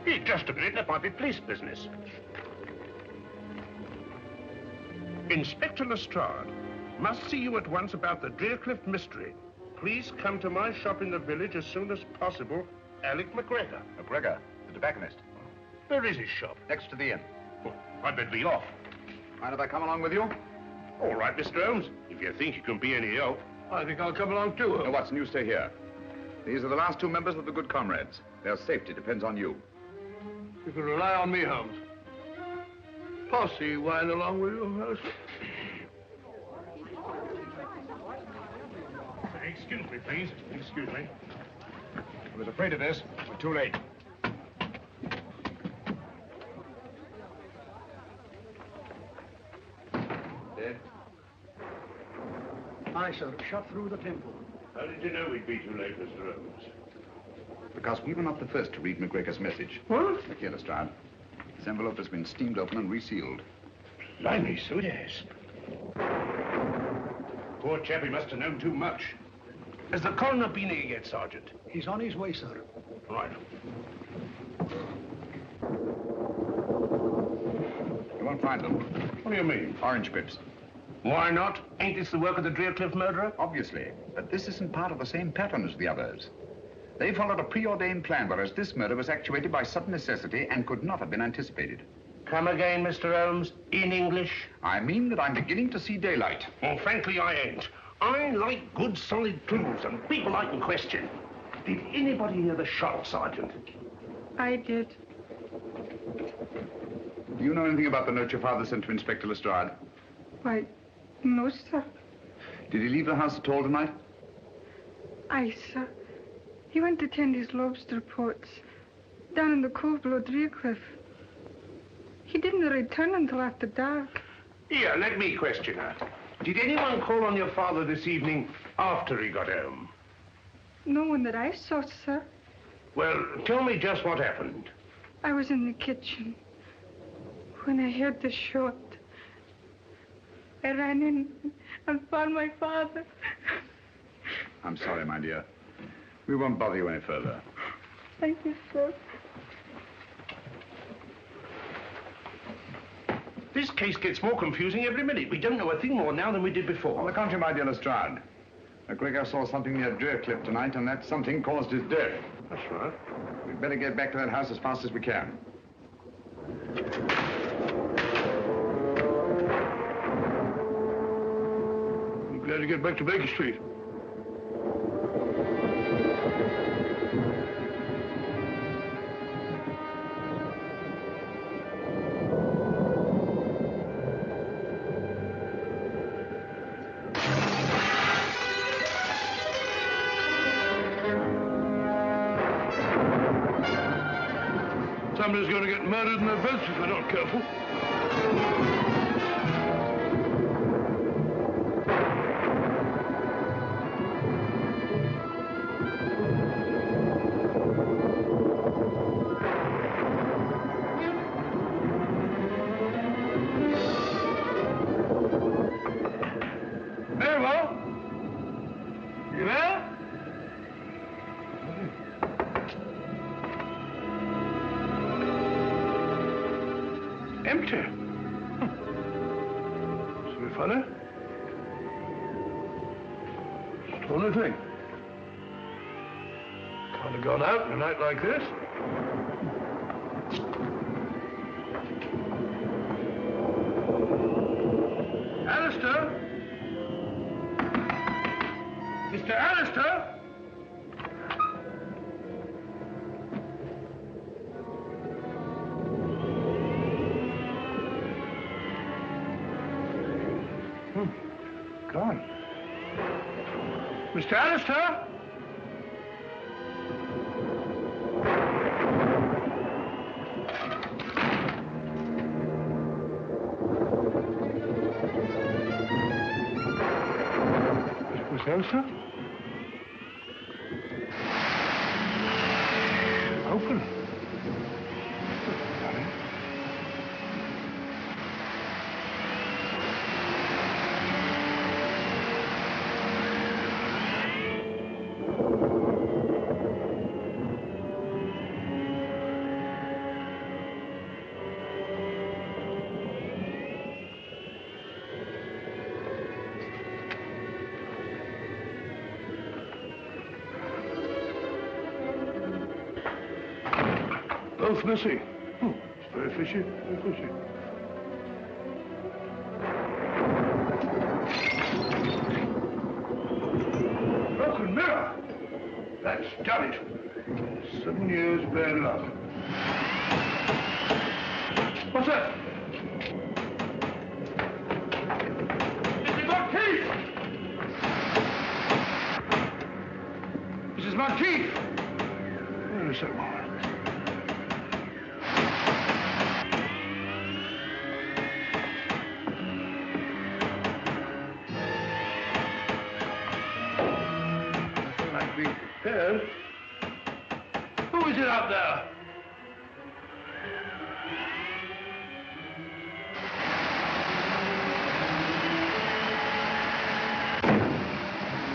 Hey, just a minute. That might be police business. Inspector Lestrade, must see you at once about the Drearcliff mystery. Please come to my shop in the village as soon as possible. Alec McGregor. McGregor, the tobacconist. Where is his shop? Next to the inn. Oh, I'd better be off. Mind if I come along with you? All right, Mr. Holmes. If you think you can be any help. I think I'll come along too, Holmes. No, Watson, you stay here. These are the last two members of the Good Comrades. Their safety depends on you. You can rely on me, Holmes. Posse wine along with you, Alastair? Excuse me, please. Excuse me. I was afraid of this. We're too late. Dead? Aye, sir. Shot through the temple. How did you know we'd be too late, Mr. Holmes? Because we were not the first to read McGregor's message. What? Look here, Lestrade. This envelope has been steamed open and resealed. Blimey, so it has. Poor chappie must have known too much. Has the coroner been here yet, Sergeant? He's on his way, sir. Right. You won't find them. What do you mean? Orange pips. Why not? Ain't this the work of the Drearcliff murderer? Obviously. But this isn't part of the same pattern as the others. They followed a preordained plan, whereas this murder was actuated by sudden necessity and could not have been anticipated. Come again, Mr. Holmes, in English. I mean that I'm beginning to see daylight. Well, frankly, I ain't. I like good, solid clues and people I can question. Did anybody hear the shot, Sergeant? I did. Do you know anything about the note your father sent to Inspector Lestrade? Why, no, sir. Did he leave the house at all tonight? Aye, sir. He went to tend his lobster pots down in the cove below Driercliff. He didn't return until after dark. Here, let me question her. Did anyone call on your father this evening after he got home? No one that I saw, sir. Well, tell me just what happened. I was in the kitchen when I heard the shot. I ran in and found my father. I'm sorry, my dear. We won't bother you any further. Thank you, sir. This case gets more confusing every minute. We don't know a thing more now than we did before. On the contrary, my dear Lestrade. McGregor saw something near Driercliff tonight, and that something caused his death. That's right. We'd better get back to that house as fast as we can. I'm glad to get back to Baker Street. Somebody's going to get murdered in their beds if they're not careful. Maribel? You there? Empty. It's very funny. It's the only thing. Can't have gone out in a night like this. Alastair? Mr. Alastair? Gone. Mr. Alastair? Mr. Alastair? Open. Both missing. It's very fishy, very fishy. Broken mirror! That's done it. 7 years bad luck. What's that? Mrs. Monteith! Mrs. Monteith! Where is that woman? Ed? Who is it out there?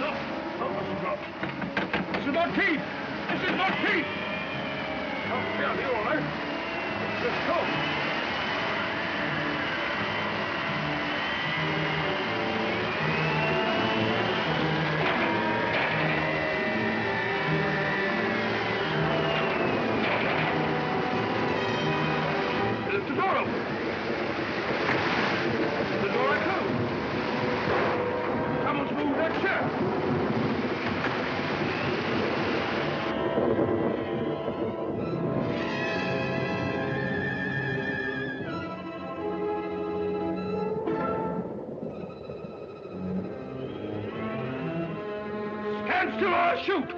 No, Mrs. Rock. Mrs. Monteith! Mrs. Monteith! Oh, yeah, you're all right. Let's go. Stand still or I'll shoot!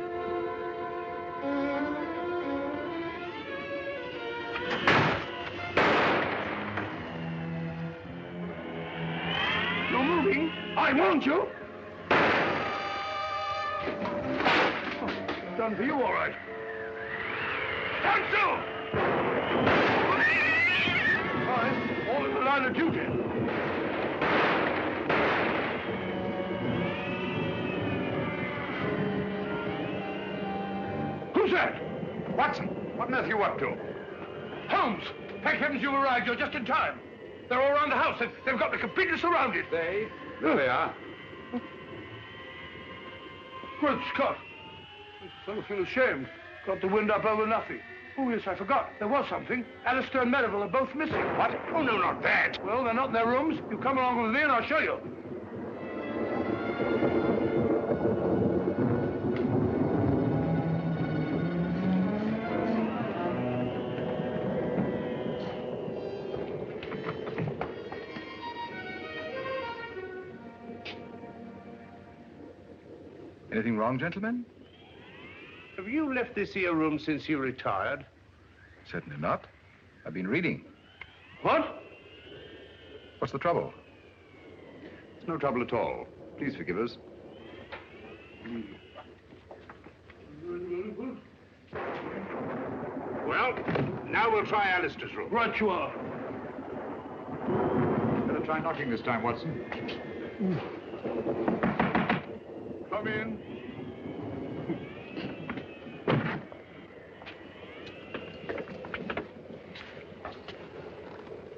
I warned you. Done for you, all right. Stand still! Fine. All in the line of duty. Who's that? Watson, what on earth are you up to? Holmes! Thank heavens you've arrived. You're just in time. They're all around the house. They've got me completely surrounded. There they are. Good Scott. I feel ashamed. Got the wind up over nothing. Oh, yes, I forgot. There was something. Alastair and Merivale are both missing. What? Oh, no, not that. Well, they're not in their rooms. You come along with me and I'll show you. Anything wrong, gentlemen? Have you left this here room since you retired? Certainly not. I've been reading. What? What's the trouble? It's no trouble at all. Please forgive us. Well, now we'll try Alastair's room. Right you are. Better try knocking this time, Watson. Come in.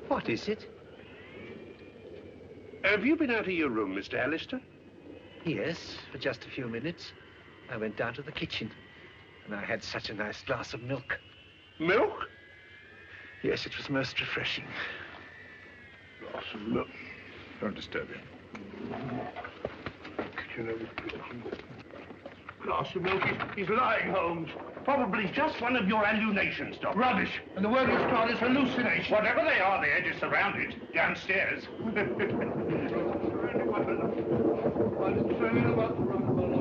What is it? Have you been out of your room, Mr. Alastair? Yes, for just a few minutes. I went down to the kitchen, and I had such a nice glass of milk. Milk? Yes, it was most refreshing. Glass of milk. Don't disturb him. Glass of milk. He's lying, Holmes. Probably just one of your hallucinations, Doctor. Rubbish. And the word is called is hallucination. Whatever they are, they're just surrounded downstairs. I didn't say anything about the roundabout.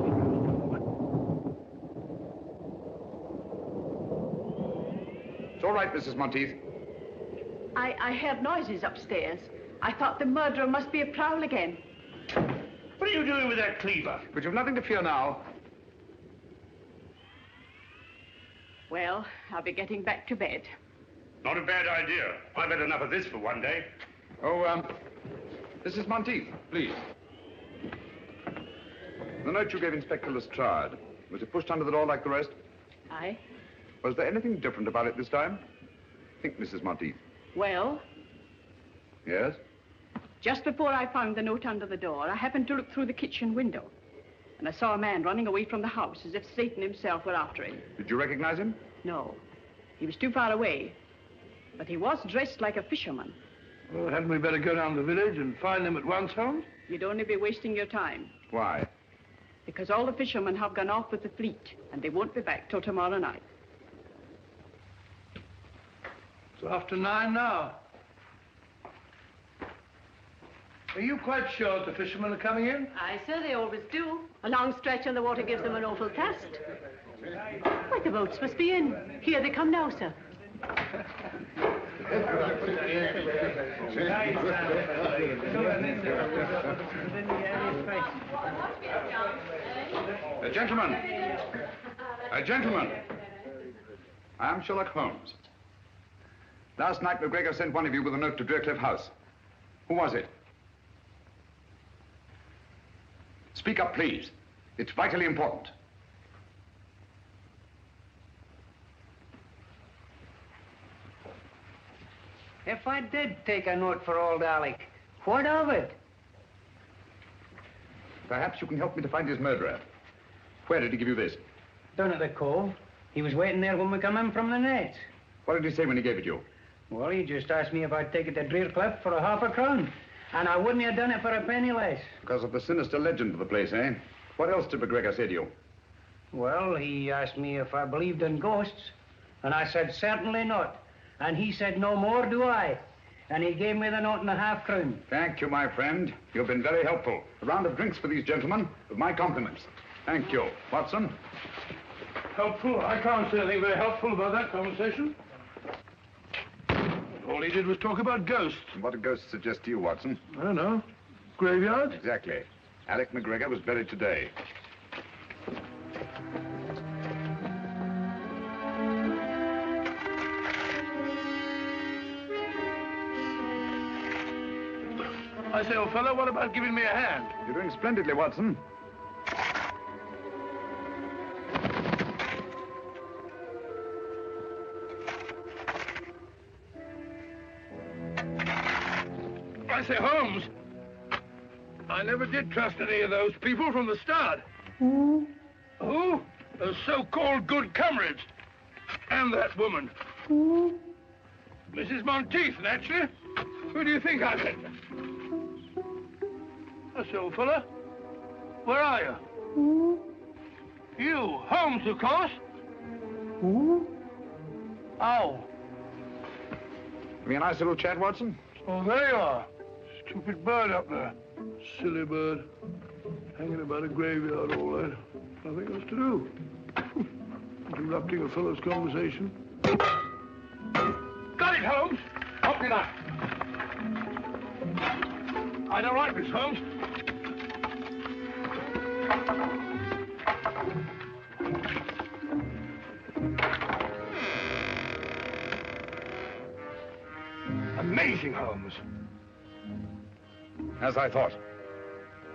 It's all right, Mrs. Monteith. I heard noises upstairs. I thought the murderer must be a prowl again. What are you doing with that cleaver? But you've nothing to fear now. Well, I'll be getting back to bed. Not a bad idea. I've had enough of this for one day. Oh, Mrs. Monteith, please. The note you gave Inspector Lestrade, was it pushed under the door like the rest? Aye. Was there anything different about it this time? Think, Mrs. Monteith. Well, Yes? just before I found the note under the door, I happened to look through the kitchen window. And I saw a man running away from the house as if Satan himself were after him. Did you recognize him? No. He was too far away. But he was dressed like a fisherman. Well, hadn't we better go down to the village and find him at once, Holmes? You'd only be wasting your time. Why? Because all the fishermen have gone off with the fleet, and they won't be back till tomorrow night. It's after 9 now. Are you quite sure that the fishermen are coming in? Aye, sir, they always do. A long stretch on the water gives them an awful cast. Why, the boats must be in. Here they come now, sir. Gentlemen. Gentlemen. I am Sherlock Holmes. Last night, McGregor sent one of you with a note to Driercliff House. Who was it? Speak up, please. It's vitally important. If I did take a note for old Alec, what of it? Perhaps you can help me to find his murderer. Where did he give you this? Down at the cove. He was waiting there when we come in from the net. What did he say when he gave it you? Well, he just asked me if I'd take it to Driercliff for £0.50. And I wouldn't have done it for a penny less. Because of the sinister legend of the place, eh? What else did McGregor say to you? Well, he asked me if I believed in ghosts. And I said, certainly not. And he said, no more do I. And he gave me the note and a half-crown. Thank you, my friend. You've been very helpful. A round of drinks for these gentlemen, with my compliments. Thank you. Watson? Helpful? I can't say anything very helpful about that conversation. All he did was talk about ghosts. And what do ghosts suggest to you, Watson? I don't know. graveyard? Exactly. Alec McGregor was buried today. I say, old fellow, what about giving me a hand? You're doing splendidly, Watson. I say, Holmes, I never did trust any of those people from the start. Who? Who? The so-called Good Comrades. And that woman. Who? Mrs. Monteith, naturally. Who do you think I met? I say, old fella, where are you? Who? You, Holmes, of course. Who? Oh. Have a nice little chat, Watson? Oh, there you are. Stupid bird up there. Silly bird. Hanging about a graveyard all night. Nothing else to do. Interrupting a fellow's conversation. Got it, Holmes. Help me not. I don't like this, Holmes. Amazing, Holmes. As I thought.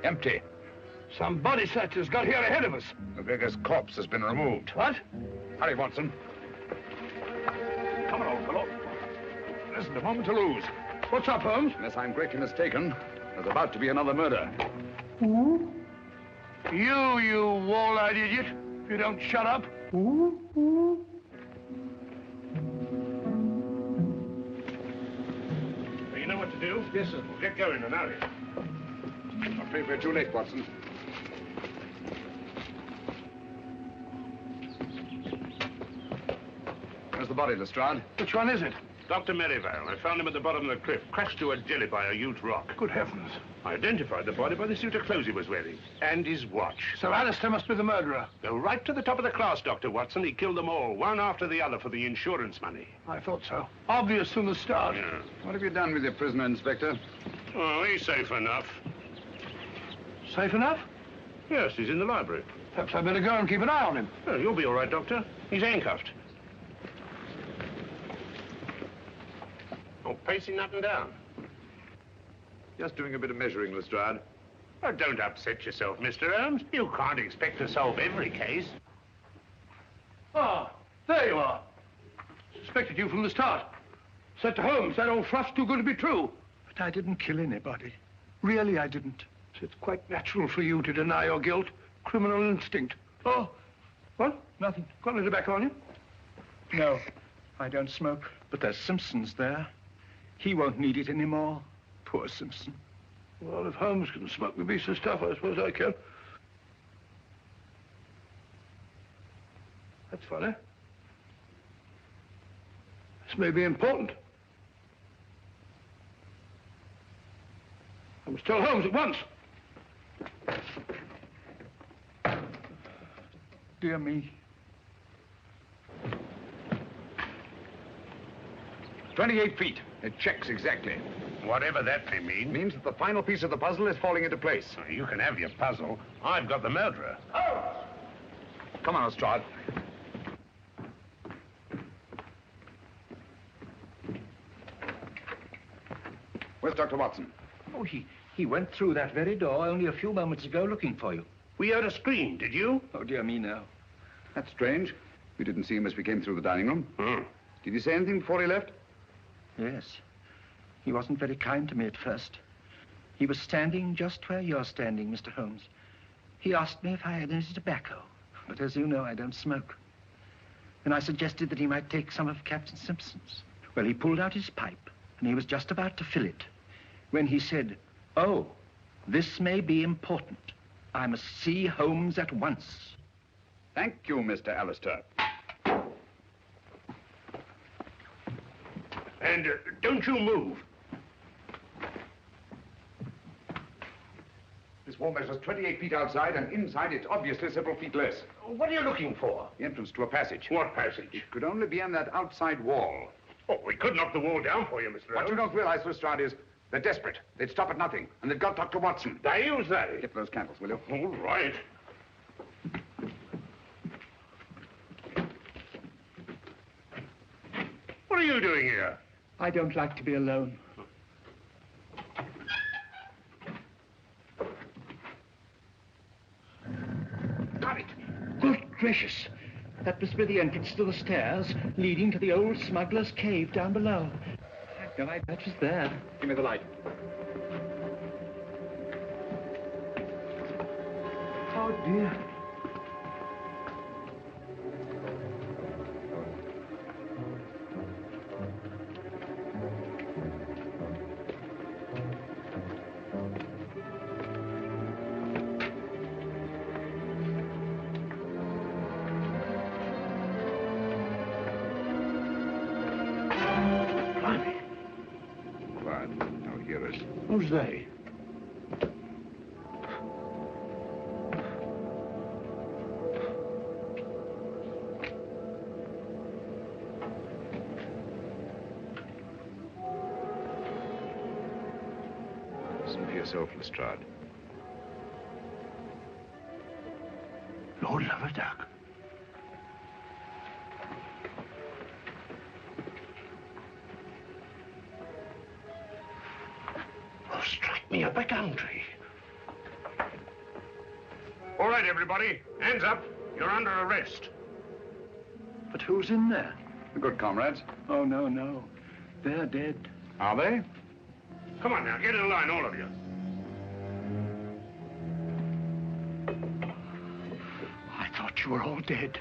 Empty. Some body snatchers got here ahead of us. McGregor's corpse has been removed. What? Hurry, Watson. Come on, old fellow. There isn't a moment to lose. What's up, Holmes? Unless I'm greatly mistaken, there's about to be another murder. Who? You wall-eyed idiot. If you don't shut up. Who? You know what to do? Yes, sir. Get going and hurry. I'm afraid we're too late, Watson. Where's the body, Lestrade? Which one is it? Dr. Merivale. I found him at the bottom of the cliff, crashed to a jelly by a huge rock. Good heavens. I identified the body by the suit of clothes he was wearing. And his watch. So Alastair must be the murderer. Go right to the top of the class, Dr. Watson. He killed them all, one after the other, for the insurance money. I thought so. Obvious from the start. Yeah. What have you done with your prisoner, Inspector? Oh, he's safe enough. Safe enough? Yes, he's in the library. Perhaps I'd better go and keep an eye on him. Oh, you'll be all right, Doctor. He's handcuffed. Oh, pacing up and down. Just doing a bit of measuring, Lestrade. Oh, don't upset yourself, Mr. Holmes. You can't expect to solve every case. Ah, there you are. Suspected you from the start. Said to Holmes, that old fluff's too good to be true. But I didn't kill anybody. Really, I didn't. It's quite natural for you to deny your guilt. Criminal instinct. Oh, what? Nothing. Got any tobacco on you? No, I don't smoke. But there's Simpson's there. He won't need it anymore. Poor Simpson. Well, if Holmes can smoke the beastly stuff, I suppose I can. That's funny. This may be important. I must tell Holmes at once. Dear me. 28 feet. It checks exactly. Whatever that may mean. Means that the final piece of the puzzle is falling into place. You can have your puzzle. I've got the murderer. Oh! Come on, Lestrade. Where's Dr. Watson? Oh, he went through that very door only a few moments ago looking for you. We heard a scream, did you? Oh, dear me, no. That's strange. We didn't see him as we came through the dining room. Hmm. Did he say anything before he left? Yes. He wasn't very kind to me at first. He was standing just where you're standing, Mr. Holmes. He asked me if I had any tobacco, but as you know, I don't smoke. And I suggested that he might take some of Captain Simpson's. Well, he pulled out his pipe, and he was just about to fill it, when he said, "Oh, this may be important. I must see Holmes at once." Thank you, Mr. Alastair. And don't you move. This wall measures 28 feet outside, and inside it's obviously several feet less. What are you looking for? The entrance to a passage. What passage? It could only be on that outside wall. Oh, we could knock the wall down for you, Mr. What Holmes. you don't realize, Lestrade, is They're desperate. They'd stop at nothing. And they've got Dr. Watson. They'll say. Get those candles, will you? All right. What are you doing here? I don't like to be alone. Got it. Good gracious. That must be the entrance to the stairs leading to the old smuggler's cave down below. No, that was there. Give me the light. Oh, dear. Who's they? Listen for yourself, Lestrade. Lord love a duck. Oh, strike me up a country. All right, everybody. Hands up. You're under arrest. But who's in there? The Good Comrades. Oh, no, no. They're dead. Are they? Come on now, get in line, all of you. I thought you were all dead.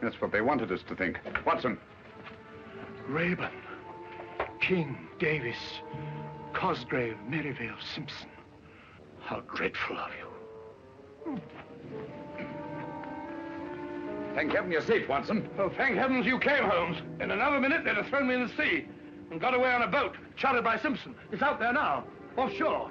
That's what they wanted us to think. Watson. Raeburn, King, Davis, Cosgrave, Merivale, Simpson. How dreadful of you. Thank heaven you're safe, Watson. Oh, thank heavens you came, Holmes. In another minute, they'd have thrown me in the sea and got away on a boat, chartered by Simpson. It's out there now, offshore.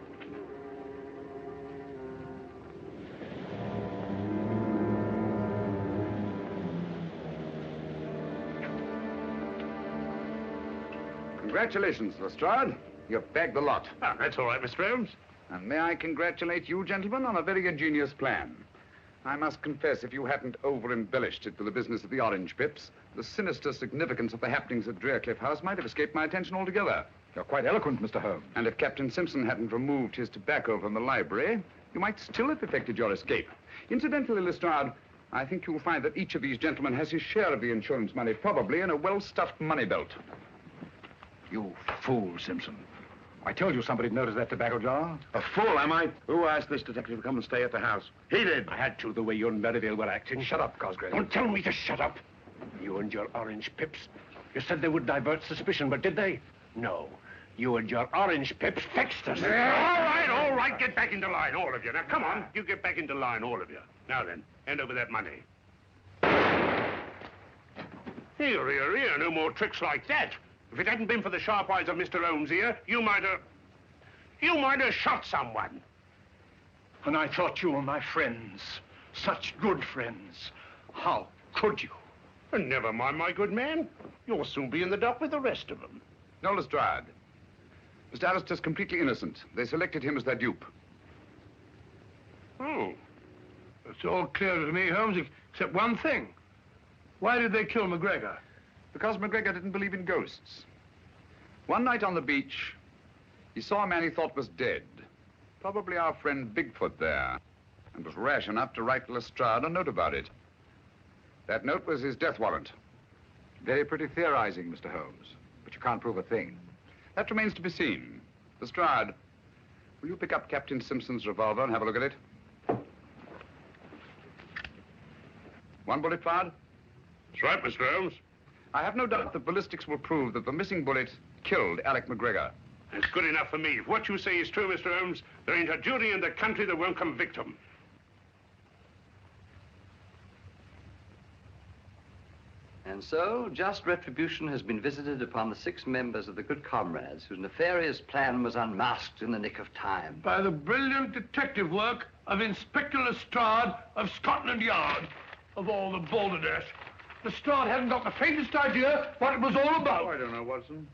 Congratulations, Lestrade. You've bagged the lot. Ah, that's all right, Mr. Holmes. And may I congratulate you, gentlemen, on a very ingenious plan. I must confess, if you hadn't over-embellished it with the business of the orange pips, the sinister significance of the happenings at Drearcliff House might have escaped my attention altogether. You're quite eloquent, Mr. Holmes. And if Captain Simpson hadn't removed his tobacco from the library, you might still have effected your escape. Incidentally, Lestrade, I think you'll find that each of these gentlemen has his share of the insurance money, probably in a well-stuffed money belt. You fool, Simpson. I told you somebody'd noticed that tobacco jar. A fool, am I? Who asked this detective to come and stay at the house? He did. I had to, the way you and Merivale were acting. Shut up, Cosgrave. Don't tell me to shut up. You and your orange pips. You said they would divert suspicion, but did they? No. You and your orange pips fixed us. All right, get back into line, all of you. Now, come on, you get back into line, all of you. Now then, hand over that money. Here, here, here, no more tricks like that. If it hadn't been for the sharp eyes of Mr. Holmes here, you might have shot someone. And I thought you were my friends. Such good friends. How could you? And never mind, my good man. You'll soon be in the dock with the rest of them. No, Lestrade. Mr. Alastair's completely innocent. They selected him as their dupe. Oh. It's all clear to me, Holmes, except one thing. Why did they kill McGregor? Because McGregor didn't believe in ghosts. One night on the beach, he saw a man he thought was dead. Probably our friend Bigfoot there. And was rash enough to write Lestrade a note about it. That note was his death warrant. Very pretty theorizing, Mr. Holmes. But you can't prove a thing. That remains to be seen. Lestrade, will you pick up Captain Simpson's revolver and have a look at it? One bullet fired? That's right, Mr. Holmes. I have no doubt that ballistics will prove that the missing bullet killed Alec McGregor. That's good enough for me. If what you say is true, Mr. Holmes, there ain't a jury in the country that won't convict him. And so, just retribution has been visited upon the 6 members of the Good Comrades whose nefarious plan was unmasked in the nick of time. By the brilliant detective work of Inspector Lestrade of Scotland Yard. Of all the balderdash. Lestrade hadn't got the faintest idea what it was all about. Oh, I don't know, Watson.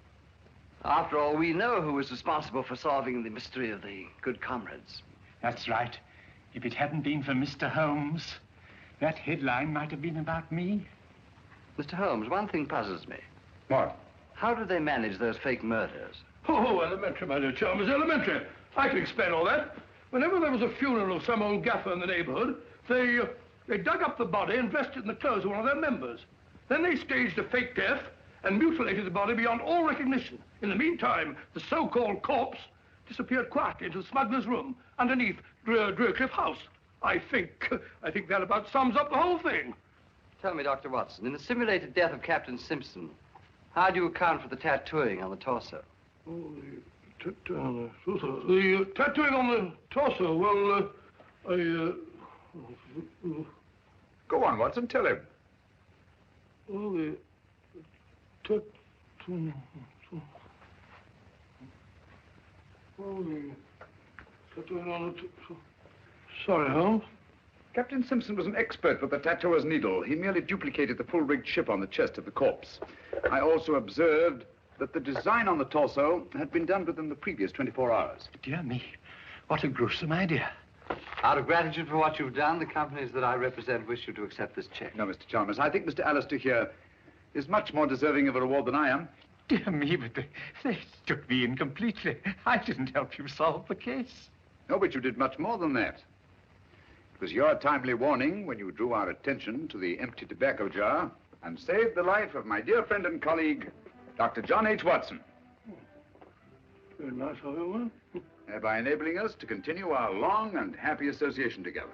After all, we know who was responsible for solving the mystery of the Good Comrades. That's right. If it hadn't been for Mr. Holmes, that headline might have been about me. Mr. Holmes, one thing puzzles me. What? How did they manage those fake murders? Oh, elementary, my dear Chalmers, elementary. I can explain all that. Whenever there was a funeral of some old gaffer in the neighborhood, they dug up the body and dressed it in the clothes of one of their members. Then they staged a fake death and mutilated the body beyond all recognition. In the meantime, the so-called corpse disappeared quietly into the smuggler's room underneath Drearcliff House. I think that about sums up the whole thing. Tell me, Dr. Watson, in the simulated death of Captain Simpson, how do you account for the tattooing on the torso? Oh, the tattooing on the torso, well, Go on, Watson, tell him. Well, the tattooing... Oh, the tattooing on the... Sorry, Holmes. Captain Simpson was an expert with the tattooer's needle. He merely duplicated the full-rigged ship on the chest of the corpse. I also observed that the design on the torso had been done within the previous 24 hours. Dear me, what a gruesome idea. Out of gratitude for what you've done, the companies that I represent wish you to accept this check. No, Mr. Chalmers, I think Mr. Alastair here is much more deserving of a reward than I am. Dear me, but they took me in completely. I didn't help you solve the case. No, but you did much more than that. It was your timely warning when you drew our attention to the empty tobacco jar and saved the life of my dear friend and colleague, Dr. John H. Watson. Very nice of you, man. Thereby enabling us to continue our long and happy association together.